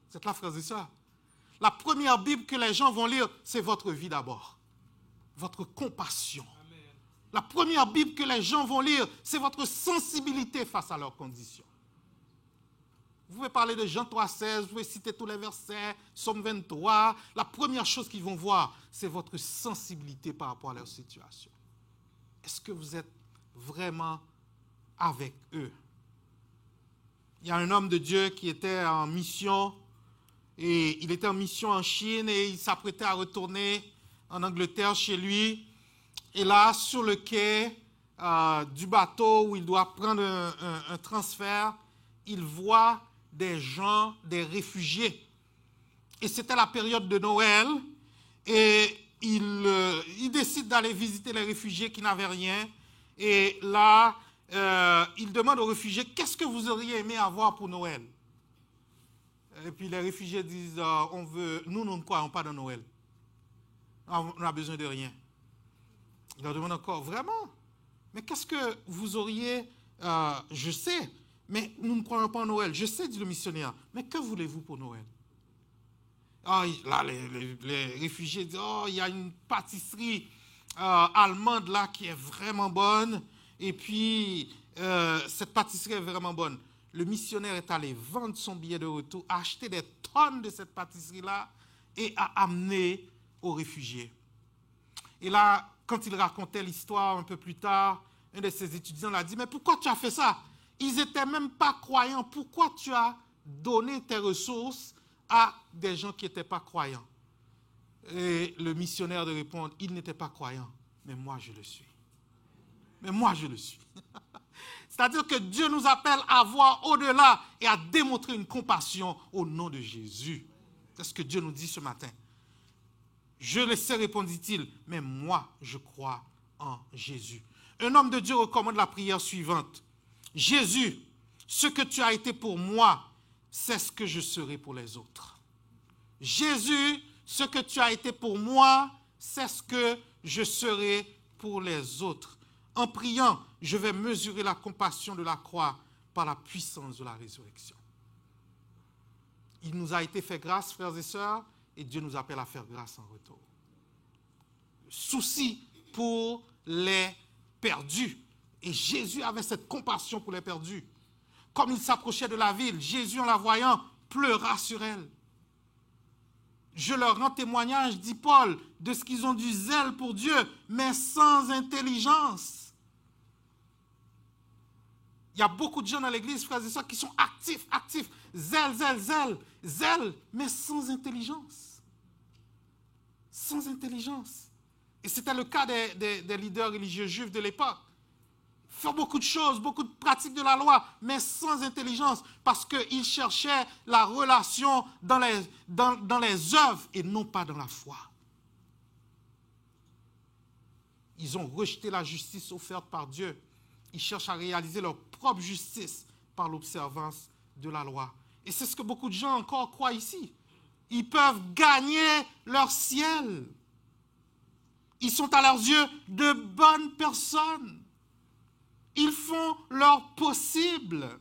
C'est là, frères et sœurs. La première Bible que les gens vont lire, c'est votre vie d'abord. Votre compassion. Amen. La première Bible que les gens vont lire, c'est votre sensibilité face à leurs conditions. Vous pouvez parler de Jean 3,16, vous pouvez citer tous les versets, Psaume 23. La première chose qu'ils vont voir, c'est votre sensibilité par rapport à leur situation. Est-ce que vous êtes vraiment avec eux? Il y a un homme de Dieu qui était en mission, et il était en mission en Chine, et il s'apprêtait à retourner en Angleterre chez lui. Et là, sur le quai du bateau où il doit prendre un transfert, il voit des gens, des réfugiés. Et c'était la période de Noël, et il décide d'aller visiter les réfugiés qui n'avaient rien. Et là, il demande aux réfugiés, qu'est-ce que vous auriez aimé avoir pour Noël? Et puis les réfugiés disent, nous ne croyons pas dans Noël. On a besoin de rien. Il leur demande encore, vraiment? Mais qu'est-ce que vous auriez, je sais, mais nous ne croyons pas en Noël. Je sais, dit le missionnaire, mais que voulez-vous pour Noël? Là, les réfugiés disent, il y a une pâtisserie allemande là qui est vraiment bonne. Et puis, cette pâtisserie est vraiment bonne. Le missionnaire est allé vendre son billet de retour, acheter des tonnes de cette pâtisserie-là et a amené aux réfugiés. Et là, quand il racontait l'histoire un peu plus tard, un de ses étudiants l'a dit, mais pourquoi tu as fait ça? Ils n'étaient même pas croyants. Pourquoi tu as donné tes ressources à des gens qui n'étaient pas croyants? Et le missionnaire de répondre, ils n'étaient pas croyants, mais moi je le suis. Mais moi je le suis. C'est-à-dire que Dieu nous appelle à voir au-delà et à démontrer une compassion au nom de Jésus. C'est ce que Dieu nous dit ce matin. Je le sais, répondit-il, mais moi je crois en Jésus. Un homme de Dieu recommande la prière suivante. Jésus, ce que tu as été pour moi, c'est ce que je serai pour les autres. Jésus, ce que tu as été pour moi, c'est ce que je serai pour les autres. En priant, je vais mesurer la compassion de la croix par la puissance de la résurrection. Il nous a été fait grâce, frères et sœurs, et Dieu nous appelle à faire grâce en retour. Le souci pour les perdus. Et Jésus avait cette compassion pour les perdus. Comme il s'approchait de la ville, Jésus, en la voyant, pleura sur elle. Je leur rends témoignage, dit Paul, de ce qu'ils ont du zèle pour Dieu, mais sans intelligence. Il y a beaucoup de gens dans l'église, frères et sœurs, qui sont actifs. Zèle, mais sans intelligence. Sans intelligence. Et c'était le cas des leaders religieux juifs de l'époque. faire beaucoup de choses, beaucoup de pratiques de la loi, mais sans intelligence, parce qu'ils cherchaient la relation dans les œuvres et non pas dans la foi. Ils ont rejeté la justice offerte par Dieu. Ils cherchent à réaliser leur propre justice par l'observance de la loi. Et c'est ce que beaucoup de gens encore croient ici. Ils peuvent gagner leur ciel. Ils sont à leurs yeux de bonnes personnes. Ils font leur possible.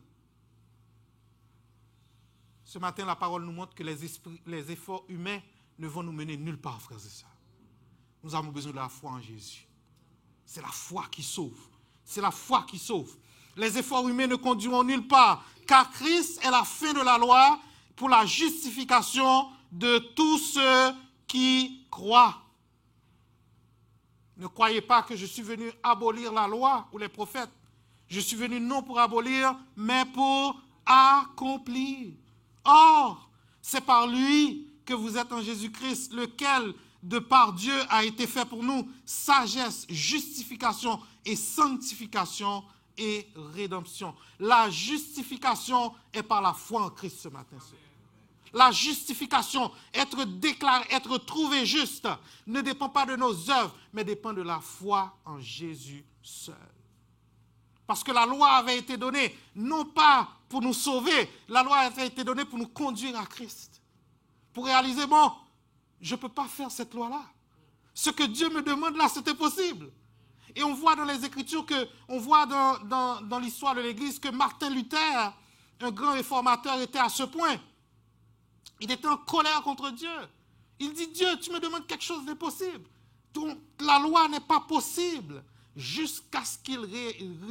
Ce matin, la parole nous montre que les efforts humains ne vont nous mener nulle part, frères et sœurs. Nous avons besoin de la foi en Jésus. C'est la foi qui sauve. C'est la foi qui sauve. Les efforts humains ne conduiront nulle part, car Christ est la fin de la loi pour la justification de tous ceux qui croient. Ne croyez pas que je suis venu abolir la loi ou les prophètes. Je suis venu non pour abolir, mais pour accomplir. Or, c'est par lui que vous êtes en Jésus-Christ, lequel, de par Dieu, a été fait pour nous sagesse, justification et sanctification et rédemption. La justification est par la foi en Christ ce matin. La justification, être déclaré, être trouvé juste, ne dépend pas de nos œuvres, mais dépend de la foi en Jésus seul. Parce que la loi avait été donnée, non pas pour nous sauver, la loi avait été donnée pour nous conduire à Christ. Pour réaliser, bon, je ne peux pas faire cette loi-là. Ce que Dieu me demande là, c'était possible. Et on voit dans les Écritures, on voit dans l'histoire de l'Église que Martin Luther, un grand réformateur, était à ce point. Il était en colère contre Dieu. Il dit, Dieu, tu me demandes quelque chose d'impossible. Donc, la loi n'est pas possible. Jusqu'à ce qu'il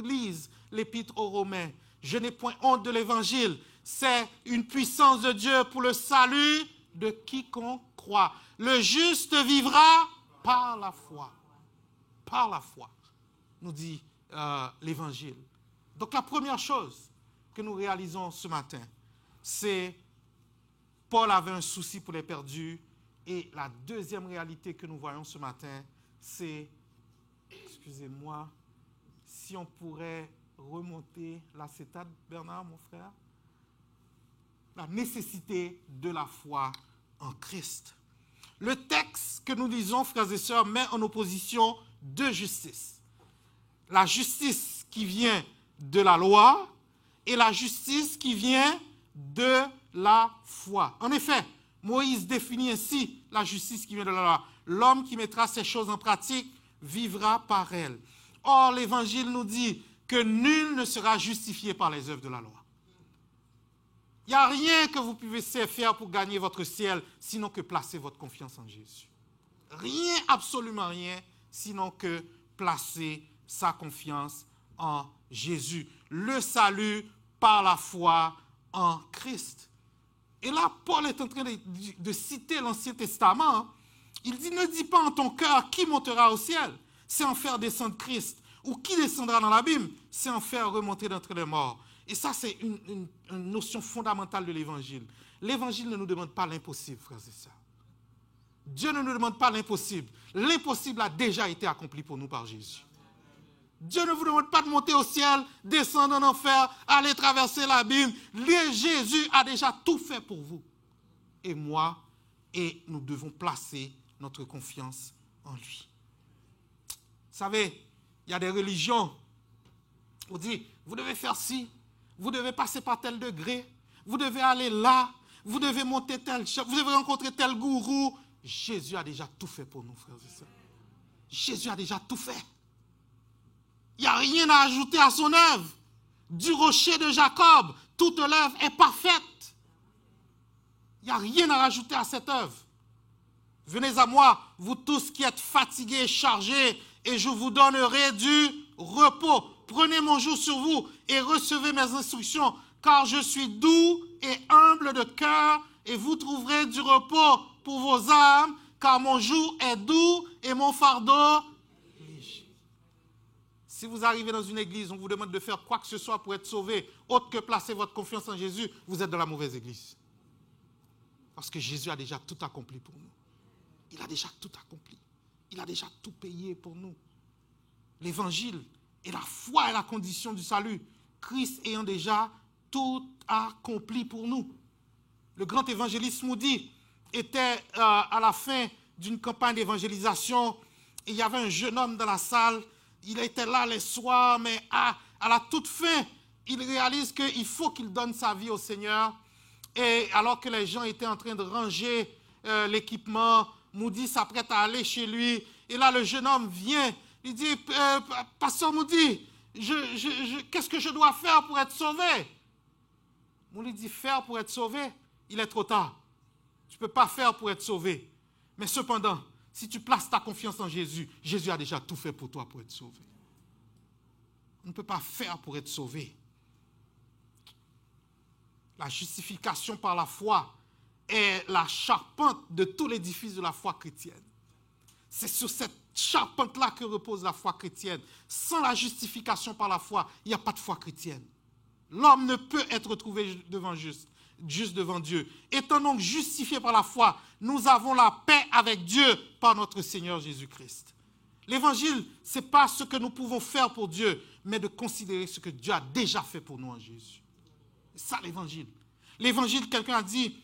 lise l'Épître aux Romains. Je n'ai point honte de l'Évangile. C'est une puissance de Dieu pour le salut de quiconque croit. Le juste vivra par la foi. Par la foi, nous dit l'Évangile. Donc la première chose que nous réalisons ce matin, c'est Paul avait un souci pour les perdus. Et la deuxième réalité que nous voyons ce matin, c'est, excusez-moi, si on pourrait remonter l'acétate, Bernard, mon frère, la nécessité de la foi en Christ. Le texte que nous lisons, frères et sœurs, met en opposition deux justices. La justice qui vient de la loi et la justice qui vient de la foi. En effet, Moïse définit ainsi la justice qui vient de la loi. L'homme qui mettra ces choses en pratique vivra par elles. Or, l'Évangile nous dit que nul ne sera justifié par les œuvres de la loi. Il n'y a rien que vous puissiez faire pour gagner votre ciel, sinon que placer votre confiance en Jésus. Rien, absolument rien, sinon que placer sa confiance en Jésus. Le salut par la foi en Christ. Et là, Paul est en train de citer l'Ancien Testament. Il dit, ne dis pas en ton cœur qui montera au ciel, c'est en faire descendre Christ. Ou qui descendra dans l'abîme, c'est en faire remonter d'entre les morts. Et ça, c'est une notion fondamentale de l'Évangile. L'Évangile ne nous demande pas l'impossible, frères et sœurs. Dieu ne nous demande pas l'impossible. L'impossible a déjà été accompli pour nous par Jésus. Dieu ne vous demande pas de monter au ciel, descendre en enfer, aller traverser l'abîme. Jésus a déjà tout fait pour vous. Et moi, et nous devons placer notre confiance en lui. Vous savez, il y a des religions, on dit, vous devez faire ci, vous devez passer par tel degré, vous devez aller là, vous devez monter tel chef, vous devez rencontrer tel gourou. Jésus a déjà tout fait pour nous, frères et sœurs. Jésus a déjà tout fait. Il n'y a rien à ajouter à son œuvre. Du rocher de Jacob, toute l'œuvre est parfaite. Il n'y a rien à rajouter à cette œuvre. Venez à moi, vous tous qui êtes fatigués et chargés, et je vous donnerai du repos. Prenez mon joug sur vous et recevez mes instructions, car je suis doux et humble de cœur, et vous trouverez du repos pour vos âmes, car mon joug est doux et mon fardeau léger. Si vous arrivez dans une église, on vous demande de faire quoi que ce soit pour être sauvé, autre que placer votre confiance en Jésus, vous êtes dans la mauvaise église. Parce que Jésus a déjà tout accompli pour nous. Il a déjà tout accompli. Il a déjà tout payé pour nous. L'évangile Et la foi est la condition du salut. Christ ayant déjà tout accompli pour nous. Le grand évangéliste Moody était à la fin d'une campagne d'évangélisation. Et il y avait un jeune homme dans la salle. Il était là les soirs, mais à la toute fin, il réalise qu'il faut qu'il donne sa vie au Seigneur. Et alors que les gens étaient en train de ranger l'équipement, Moody s'apprête à aller chez lui. Et là, le jeune homme vient. Il dit, Pasteur Moody, qu'est-ce que je dois faire pour être sauvé? Moody dit, faire pour être sauvé, il est trop tard. Tu ne peux pas faire pour être sauvé. Mais cependant, si tu places ta confiance en Jésus, Jésus a déjà tout fait pour toi pour être sauvé. On ne peut pas faire pour être sauvé. La justification par la foi est la charpente de tout l'édifice de la foi chrétienne. C'est sur cette charpente-là que repose la foi chrétienne. Sans la justification par la foi, il n'y a pas de foi chrétienne. L'homme ne peut être trouvé juste devant Dieu. Étant donc justifié par la foi, nous avons la paix avec Dieu par notre Seigneur Jésus-Christ. L'évangile, ce n'est pas ce que nous pouvons faire pour Dieu, mais de considérer ce que Dieu a déjà fait pour nous en Jésus. C'est ça l'évangile. L'évangile, quelqu'un a dit,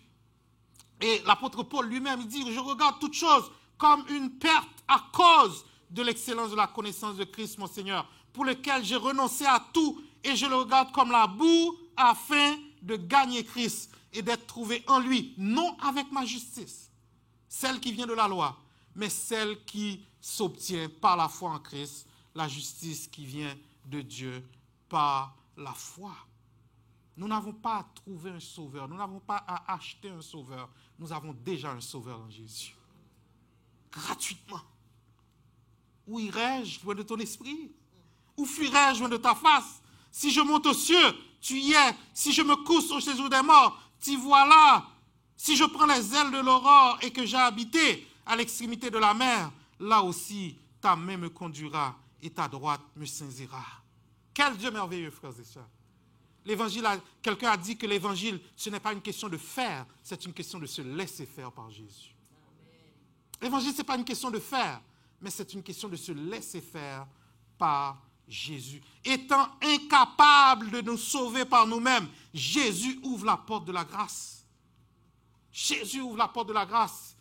et l'apôtre Paul lui-même, il dit, je regarde toute chose comme une perte à cause de l'excellence de la connaissance de Christ, mon Seigneur, pour lequel j'ai renoncé à tout et je le regarde comme la boue afin de gagner Christ et d'être trouvé en lui, non avec ma justice, celle qui vient de la loi, mais celle qui s'obtient par la foi en Christ, la justice qui vient de Dieu par la foi. Nous n'avons pas à trouver un sauveur, nous n'avons pas à acheter un sauveur, nous avons déjà un sauveur en Jésus. Gratuitement. Où irais-je loin de ton esprit? Où fuirais-je loin de ta face? Si je monte aux cieux, tu y es. Si je me couche au séjour des morts, t'y voilà. Si je prends les ailes de l'aurore et que j'ai habité à l'extrémité de la mer, là aussi ta main me conduira et ta droite me saisira. Quel Dieu merveilleux, frères et sœurs. L'évangile, quelqu'un a dit que l'évangile, ce n'est pas une question de faire, c'est une question de se laisser faire par Jésus. L'évangile, ce n'est pas une question de faire, mais c'est une question de se laisser faire par Jésus. Étant incapable de nous sauver par nous-mêmes, Jésus ouvre la porte de la grâce. Jésus ouvre la porte de la grâce.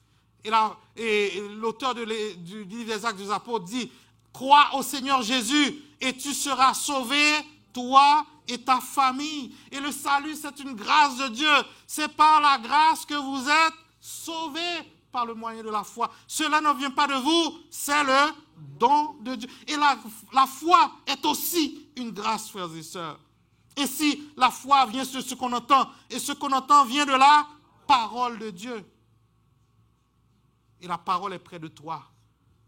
Et l'auteur du livre des Actes des Apôtres dit, crois au Seigneur Jésus et tu seras sauvé, toi et ta famille. Et le salut, c'est une grâce de Dieu. C'est par la grâce que vous êtes sauvés par le moyen de la foi. Cela ne vient pas de vous, c'est le don de Dieu. Et la foi est aussi une grâce, frères et sœurs. Et si la foi vient sur ce qu'on entend, et ce qu'on entend vient de la parole de Dieu. Et la parole est près de toi.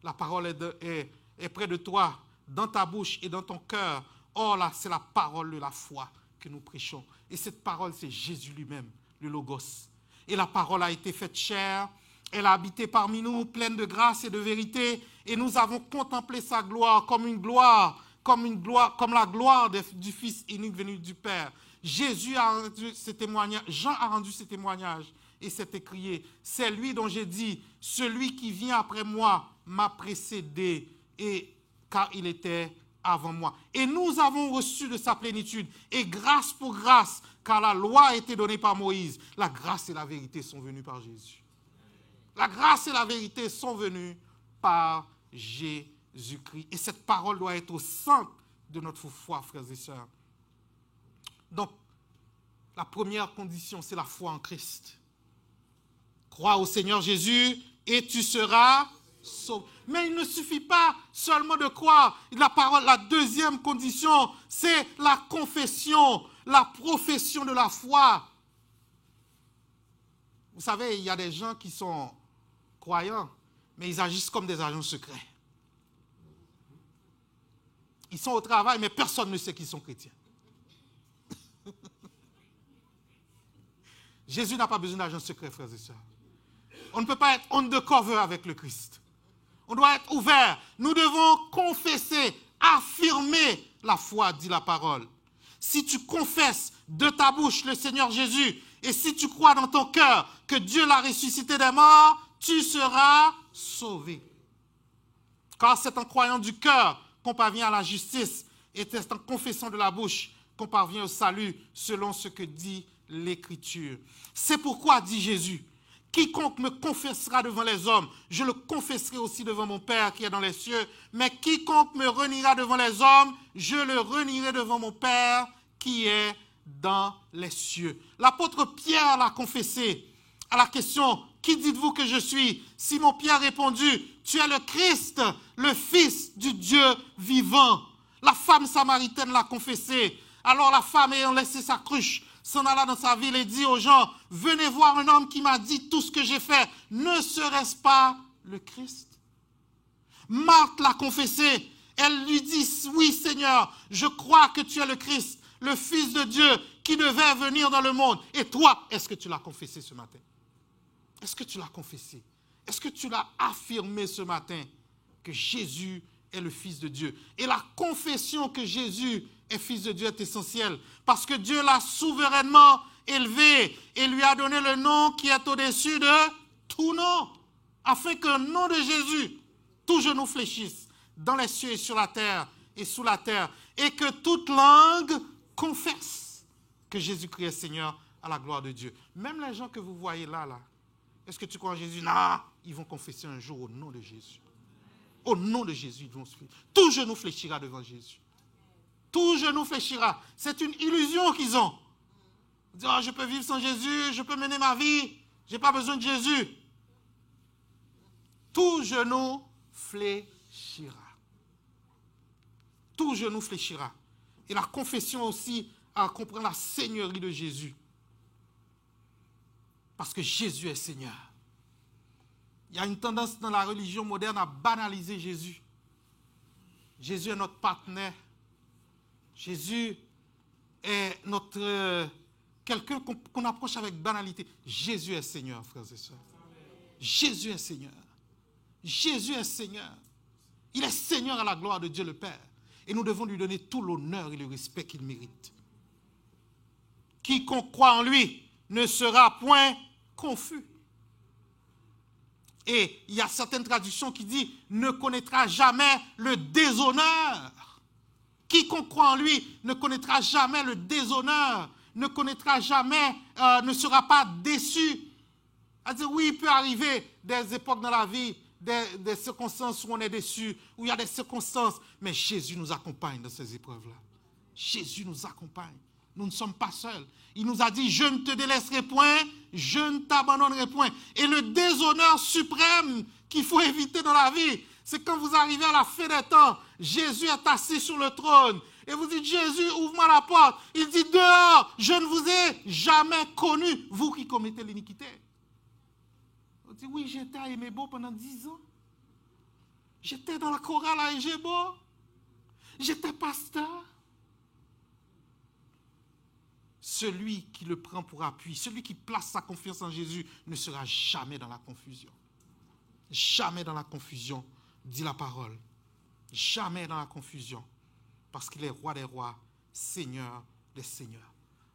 La parole est près de toi, dans ta bouche et dans ton cœur. Or là, c'est la parole de la foi que nous prêchons. Et cette parole, c'est Jésus lui-même, le Logos. Et la parole a été faite chair. Elle a habité parmi nous, pleine de grâce et de vérité, et nous avons contemplé sa gloire comme la gloire du Fils unique venu du Père. Jésus a rendu ce témoignage, Jean a rendu ce témoignage, et s'est écrié, c'est lui dont j'ai dit, celui qui vient après moi m'a précédé, car il était avant moi. Et nous avons reçu de sa plénitude, et grâce pour grâce, car la loi a été donnée par Moïse, la grâce et la vérité sont venues par Jésus. La grâce et la vérité sont venues par Jésus-Christ. Et cette parole doit être au centre de notre foi, frères et sœurs. Donc, la première condition, c'est la foi en Christ. Crois au Seigneur Jésus et tu seras sauvé. Mais il ne suffit pas seulement de croire. La deuxième condition, c'est la confession, la profession de la foi. Vous savez, il y a des gens qui sont croyants, mais ils agissent comme des agents secrets. Ils sont au travail, mais personne ne sait qu'ils sont chrétiens. Jésus n'a pas besoin d'agents secrets, frères et sœurs. On ne peut pas être undercover avec le Christ. On doit être ouvert. Nous devons confesser, affirmer la foi, dit la parole. Si tu confesses de ta bouche le Seigneur Jésus, et si tu crois dans ton cœur que Dieu l'a ressuscité des morts, tu seras sauvé. Car c'est en croyant du cœur qu'on parvient à la justice, Et c'est en confessant de la bouche qu'on parvient au salut selon ce que dit l'Écriture. C'est pourquoi, dit Jésus, quiconque me confessera devant les hommes, je le confesserai aussi devant mon Père qui est dans les cieux. Mais quiconque me reniera devant les hommes, je le renierai devant mon Père qui est dans les cieux. L'apôtre Pierre l'a confessé à la question « Qui dites-vous que je suis ?» Simon-Pierre a répondu « Tu es le Christ, le Fils du Dieu vivant. » La femme samaritaine l'a confessé. Alors la femme, ayant laissé sa cruche, s'en alla dans sa ville et dit aux gens « Venez voir un homme qui m'a dit tout ce que j'ai fait. Ne serait-ce pas le Christ ?» Marthe l'a confessé. Elle lui dit « Oui, Seigneur, je crois que tu es le Christ, le Fils de Dieu qui devait venir dans le monde. » Et toi, est-ce que tu l'as confessé ce matin? Est-ce que tu l'as confessé? Est-ce que tu l'as affirmé ce matin que Jésus est le Fils de Dieu? Et la confession que Jésus est Fils de Dieu est essentielle parce que Dieu l'a souverainement élevé et lui a donné le nom qui est au-dessus de tout nom, afin qu'au nom de Jésus, tout genou fléchisse dans les cieux et sur la terre et sous la terre, et que toute langue confesse que Jésus-Christ est Seigneur à la gloire de Dieu. Même les gens que vous voyez là, est-ce que tu crois en Jésus? Non, ils vont confesser un jour au nom de Jésus. Au nom de Jésus, ils vont se faire. Tout genou fléchira devant Jésus. Tout genou fléchira. C'est une illusion qu'ils ont. Ils disent, oh, je peux vivre sans Jésus, je peux mener ma vie, je n'ai pas besoin de Jésus. Tout genou fléchira. Tout genou fléchira. Et la confession aussi comprend la seigneurie de Jésus. Parce que Jésus est Seigneur. Il y a une tendance dans la religion moderne à banaliser Jésus. Jésus est notre partenaire. Jésus est notre quelqu'un qu'on approche avec banalité. Jésus est Seigneur, frères et sœurs. Jésus est Seigneur. Jésus est Seigneur. Il est Seigneur à la gloire de Dieu le Père. Et nous devons lui donner tout l'honneur et le respect qu'il mérite. Quiconque croit en lui ne sera point confus. Et il y a certaines traductions qui disent ne connaîtra jamais le déshonneur. Quiconque croit en lui ne connaîtra jamais le déshonneur, ne connaîtra jamais, ne sera pas déçu. C'est-à-dire, oui, il peut arriver des époques dans la vie, des circonstances où on est déçu, où il y a des circonstances, mais Jésus nous accompagne dans ces épreuves-là. Jésus nous accompagne. Nous ne sommes pas seuls. Il nous a dit, je ne te délaisserai point, je ne t'abandonnerai point. Et le déshonneur suprême qu'il faut éviter dans la vie, c'est quand vous arrivez à la fin des temps, Jésus est assis sur le trône. Et vous dites, Jésus, ouvre-moi la porte. Il dit, dehors, je ne vous ai jamais connu, vous qui commettez l'iniquité. Vous dites, oui, j'étais à Emebo pendant 10 ans. J'étais dans la chorale à Egebo. J'étais pasteur. Celui qui le prend pour appui, celui qui place sa confiance en Jésus ne sera jamais dans la confusion. Jamais dans la confusion, dit la parole. Jamais dans la confusion. Parce qu'il est roi des rois, Seigneur des seigneurs.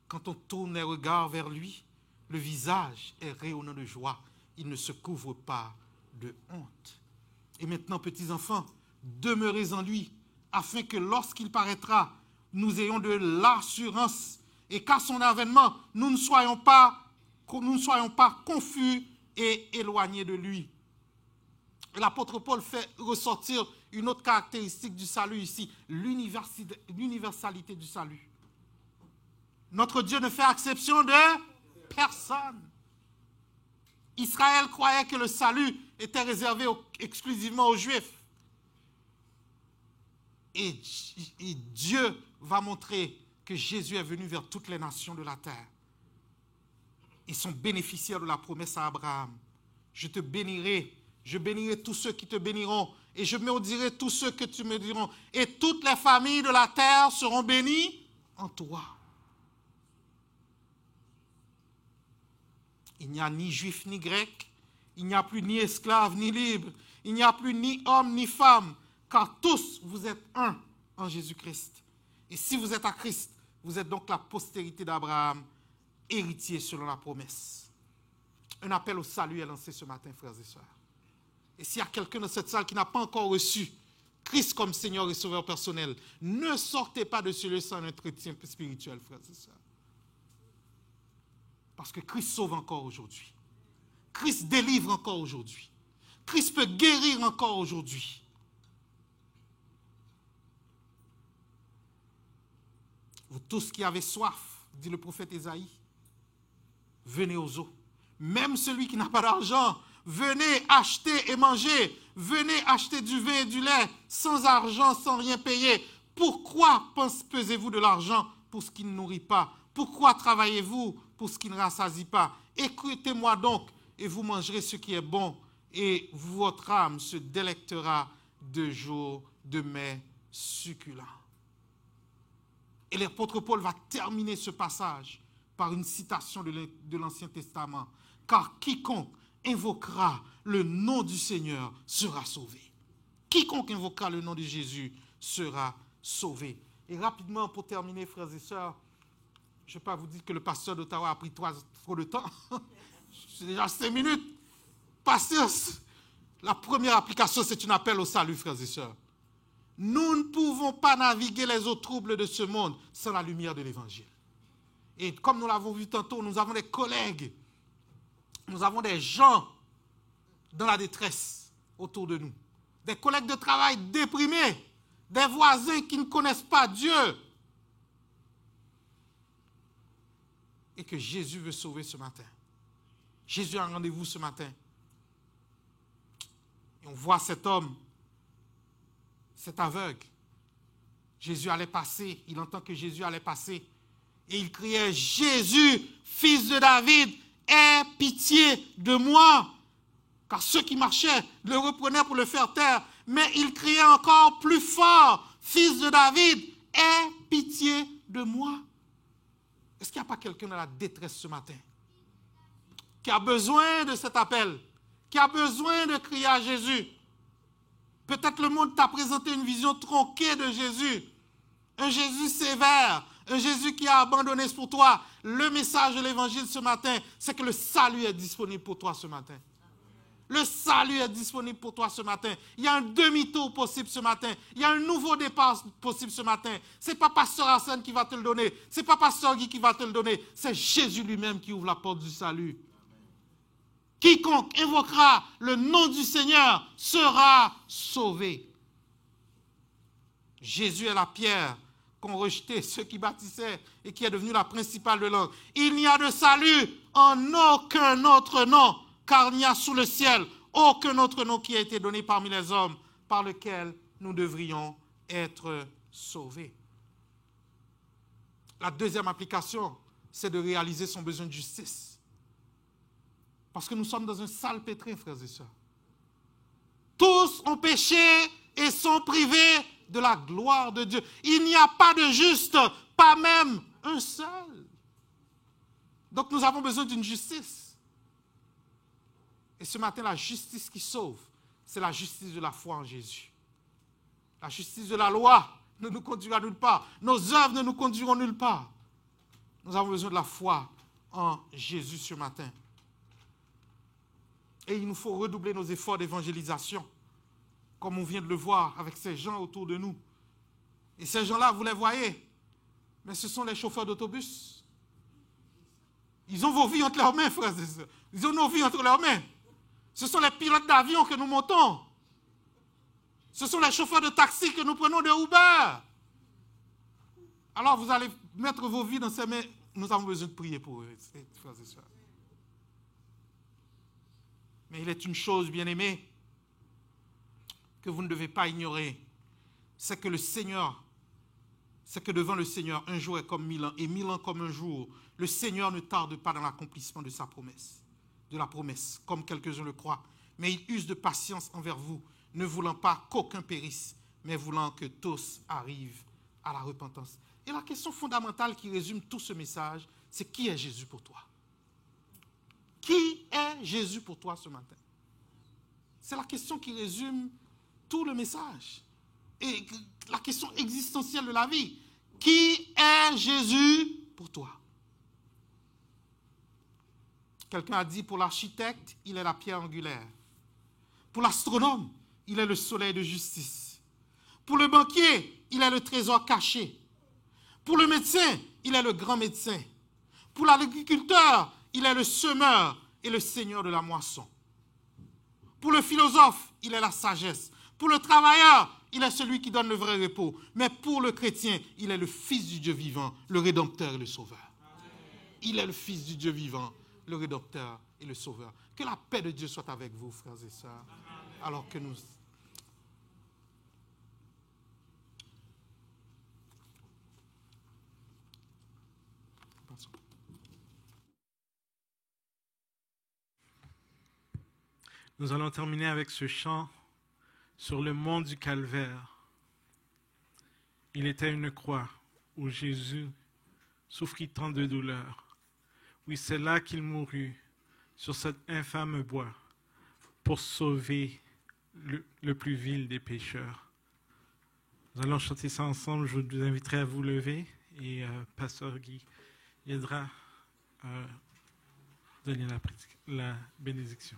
Quand on tourne les regards vers lui, le visage est rayonnant de joie. Il ne se couvre pas de honte. Et maintenant, petits enfants, demeurez en lui, afin que lorsqu'il paraîtra, nous ayons de l'assurance et qu'à son avènement, nous ne soyons pas confus et éloignés de lui. L'apôtre Paul fait ressortir une autre caractéristique du salut ici, l'universalité du salut. Notre Dieu ne fait exception de personne. Israël croyait que le salut était réservé exclusivement aux Juifs. Et Dieu va montrer que Jésus est venu vers toutes les nations de la terre. Ils sont bénéficiaires de la promesse à Abraham. Je te bénirai, je bénirai tous ceux qui te béniront, et je maudirai tous ceux que tu maudiras. Et toutes les familles de la terre seront bénies en toi. Il n'y a ni juif ni grec, il n'y a plus ni esclave ni libre, il n'y a plus ni homme ni femme, car tous vous êtes un en Jésus-Christ. Et si vous êtes à Christ, vous êtes donc la postérité d'Abraham, héritier selon la promesse. Un appel au salut est lancé ce matin, frères et sœurs. Et s'il y a quelqu'un dans cette salle qui n'a pas encore reçu Christ comme Seigneur et Sauveur personnel. Ne sortez pas de ce lieu sans un entretien spirituel, frères et sœurs. Parce que Christ sauve encore aujourd'hui. Christ délivre encore aujourd'hui. Christ peut guérir encore aujourd'hui. Vous tous qui avez soif, dit le prophète Ésaïe, venez aux eaux. Même celui qui n'a pas d'argent, venez acheter et manger. Venez acheter du vin et du lait sans argent, sans rien payer. Pourquoi pesez-vous de l'argent pour ce qui ne nourrit pas? Pourquoi travaillez-vous pour ce qui ne rassasie pas? Écoutez-moi donc et vous mangerez ce qui est bon et votre âme se délectera de jours de mets succulents. Et l'apôtre Paul va terminer ce passage par une citation de l'Ancien Testament. Car quiconque invoquera le nom du Seigneur sera sauvé. Quiconque invoquera le nom de Jésus sera sauvé. Et rapidement, pour terminer, frères et sœurs, je ne vais pas vous dire que le pasteur d'Ottawa a pris trop de temps. C'est déjà 5 minutes. Pasteur, la première application, c'est un appel au salut, frères et sœurs. Nous ne pouvons pas naviguer les eaux troubles de ce monde sans la lumière de l'Évangile. Et comme nous l'avons vu tantôt, nous avons des collègues, nous avons des gens dans la détresse autour de nous. Des collègues de travail déprimés, des voisins qui ne connaissent pas Dieu. Et que Jésus veut sauver ce matin. Jésus a un rendez-vous ce matin. Et on voit cet homme, cet aveugle. Jésus allait passer, il entend que Jésus allait passer. Et il criait, Jésus, fils de David, aie pitié de moi. Car ceux qui marchaient le reprenaient pour le faire taire. Mais il criait encore plus fort, fils de David, aie pitié de moi. Est-ce qu'il n'y a pas quelqu'un dans la détresse ce matin qui a besoin de cet appel, qui a besoin de crier à Jésus? Peut-être le monde t'a présenté une vision tronquée de Jésus, un Jésus sévère, un Jésus qui a abandonné pour toi. Le message de l'Évangile ce matin, c'est que le salut est disponible pour toi ce matin. Le salut est disponible pour toi ce matin. Il y a un demi-tour possible ce matin. Il y a un nouveau départ possible ce matin. Ce n'est pas pasteur Arsène qui va te le donner. Ce n'est pas pasteur Guy qui va te le donner. C'est Jésus lui-même qui ouvre la porte du salut. Quiconque invoquera le nom du Seigneur sera sauvé. Jésus est la pierre qu'ont rejeté ceux qui bâtissaient et qui est devenue la principale de l'ordre. Il n'y a de salut en aucun autre nom, car il n'y a sous le ciel aucun autre nom qui a été donné parmi les hommes par lequel nous devrions être sauvés. La deuxième application, c'est de réaliser son besoin de justice. Parce que nous sommes dans un salpêtrin, frères et sœurs. Tous ont péché et sont privés de la gloire de Dieu. Il n'y a pas de juste, pas même un seul. Donc nous avons besoin d'une justice. Et ce matin, la justice qui sauve, c'est la justice de la foi en Jésus. La justice de la loi ne nous conduira nulle part. Nos œuvres ne nous conduiront nulle part. Nous avons besoin de la foi en Jésus ce matin. Et il nous faut redoubler nos efforts d'évangélisation, comme on vient de le voir avec ces gens autour de nous. Et ces gens-là, vous les voyez, mais ce sont les chauffeurs d'autobus. Ils ont vos vies entre leurs mains, frères et sœurs. Ils ont nos vies entre leurs mains. Ce sont les pilotes d'avion que nous montons. Ce sont les chauffeurs de taxi que nous prenons de Uber. Alors vous allez mettre vos vies dans ces mains. Nous avons besoin de prier pour eux, frères et sœurs. Mais il est une chose, bien-aimée, que vous ne devez pas ignorer. C'est que le Seigneur, c'est que devant le Seigneur, un jour est comme 1000 ans, et 1000 ans comme un jour. Le Seigneur ne tarde pas dans l'accomplissement de sa promesse, de la promesse, comme quelques-uns le croient. Mais il use de patience envers vous, ne voulant pas qu'aucun périsse, mais voulant que tous arrivent à la repentance. Et la question fondamentale qui résume tout ce message, c'est qui est Jésus pour toi? Qui est Jésus pour toi ce matin? C'est la question qui résume tout le message. Et la question existentielle de la vie. Qui est Jésus pour toi? Quelqu'un a dit, pour l'architecte, il est la pierre angulaire. Pour l'astronome, il est le soleil de justice. Pour le banquier, il est le trésor caché. Pour le médecin, il est le grand médecin. Pour l'agriculteur, il est le semeur et le seigneur de la moisson. Pour le philosophe, il est la sagesse. Pour le travailleur, il est celui qui donne le vrai repos. Mais pour le chrétien, il est le Fils du Dieu vivant, le Rédempteur et le Sauveur. Il est le Fils du Dieu vivant, le Rédempteur et le Sauveur. Que la paix de Dieu soit avec vous, frères et sœurs. Alors que nous... Nous allons terminer avec ce chant sur le mont du Calvaire. Il était une croix où Jésus souffrit tant de douleurs. Oui, c'est là qu'il mourut, sur cet infâme bois, pour sauver le plus vil des pécheurs. Nous allons chanter ça ensemble. Je vous inviterai à vous lever et Pasteur Guy aidera à donner la bénédiction.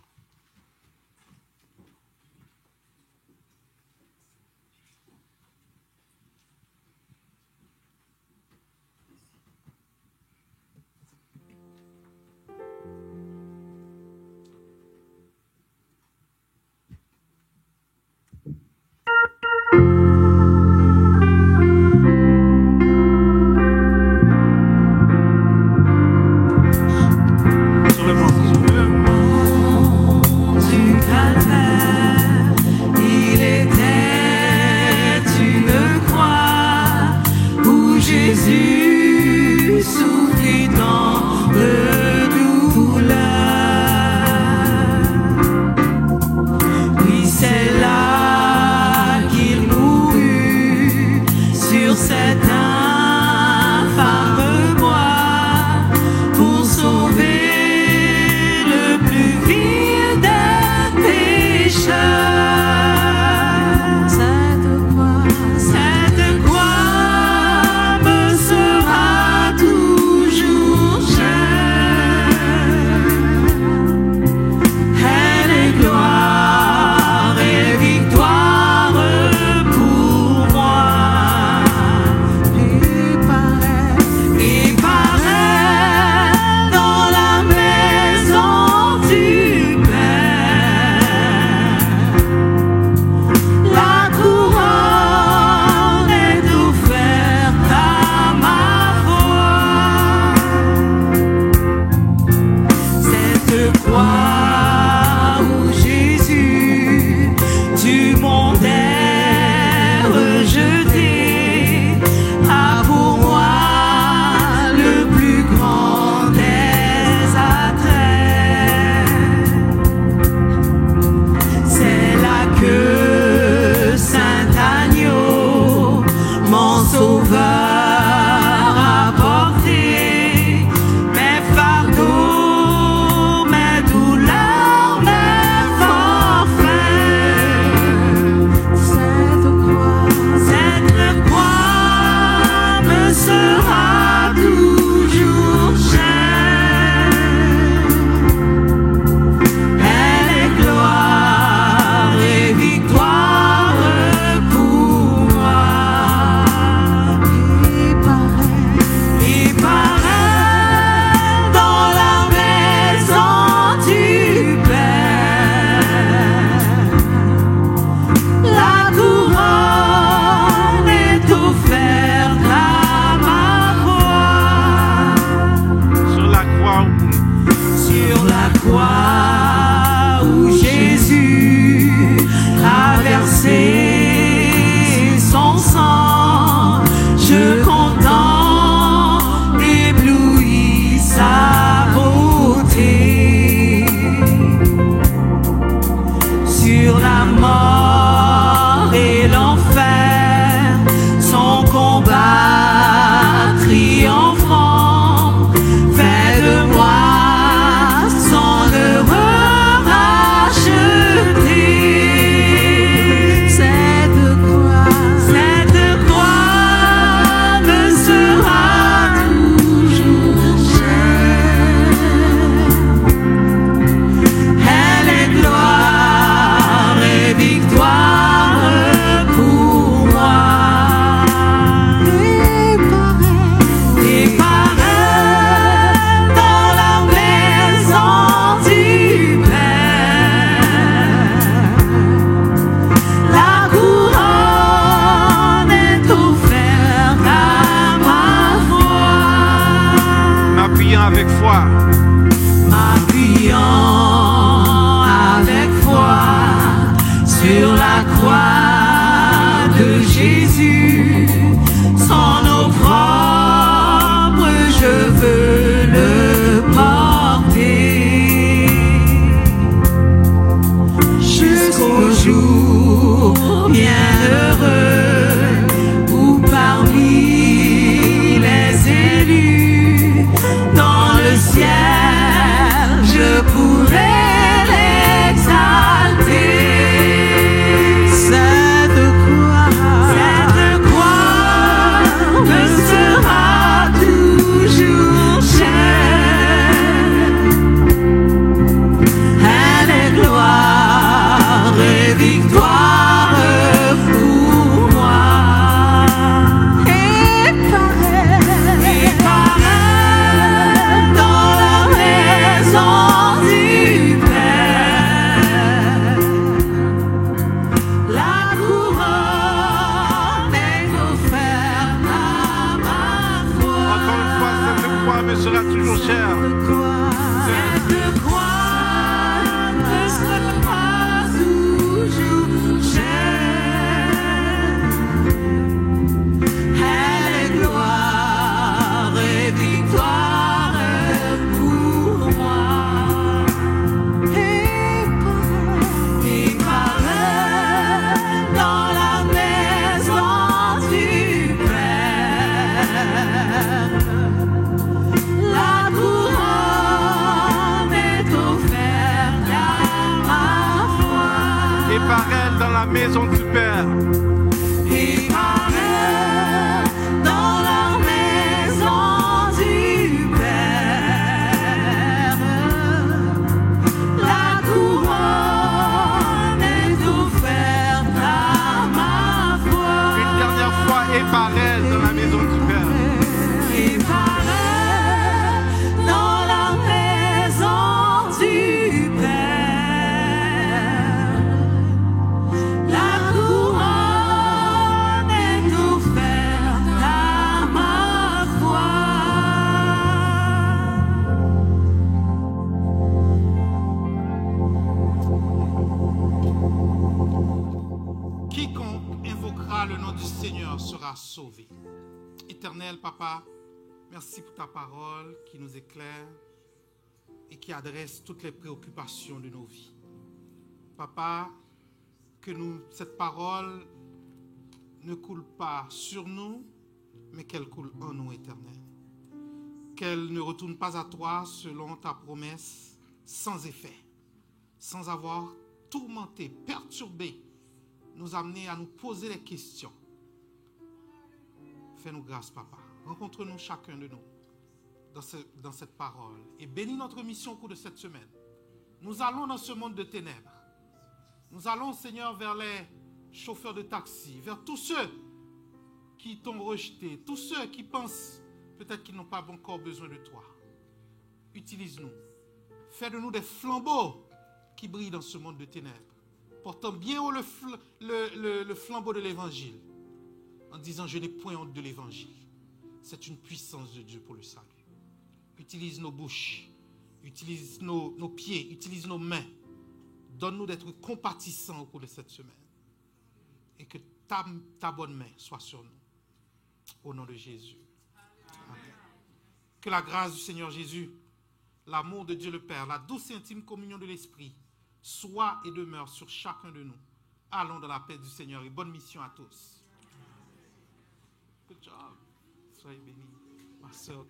Sur le mont. avec foi. M'appuyant avec foi sur la croix de Jésus, son opprobre, je veux le porter jusqu'au jour bienheureux où parmi les élus dans le ciel je pourrai l'exalter. Cette croix me sera toujours chère. Elle est gloire et victoire pour moi. Et par elle, dans la maison du Père, la couronne est offerte à ma foi. Encore une fois, cette croix me sera toujours chère. Cette croix me sera toujours chère. Elle est gloire et victoire pour moi. Et par elle, dans la maison du Père, la couronne est offerte à ma foi. Et par elle, dans la maison du Père, Et par elle, dans la maison du Père, la couronne est offerte à ma foi. une dernière fois, et par elle, dans la maison du Père. Et par elle, dans la maison du Père, la couronne est offerte à ma foi. Quiconque invoquera le nom du Seigneur sera sauvé. Éternel Papa, merci pour ta parole qui nous éclaire et qui adresse toutes les préoccupations de nos vies. Papa, que cette parole ne coule pas sur nous, mais qu'elle coule en nous, Éternel. Qu'elle ne retourne pas à toi selon ta promesse, sans effet, sans avoir tourmenté, perturbé, nous amener à nous poser des questions. Fais-nous grâce, Papa. Rencontre-nous chacun de nous dans cette parole et bénis notre mission au cours de cette semaine. Nous allons dans ce monde de ténèbres. Nous allons, Seigneur, vers les chauffeurs de taxi, vers tous ceux qui t'ont rejeté, tous ceux qui pensent peut-être qu'ils n'ont pas encore besoin de toi. Utilise-nous. Fais de nous des flambeaux qui brillent dans ce monde de ténèbres, portant bien haut le flambeau de l'évangile, en disant: je n'ai point honte de l'évangile. C'est une puissance de Dieu pour le salut. Utilise nos bouches, utilise nos pieds, utilise nos mains. Donne-nous d'être compatissants au cours de cette semaine. Et que ta bonne main soit sur nous. Au nom de Jésus. Amen. Que la grâce du Seigneur Jésus, l'amour de Dieu le Père, la douce et intime communion de l'Esprit soit et demeure sur chacun de nous. Allons dans la paix du Seigneur et bonne mission à tous. Good job. Soyez bénis. Ma soeur.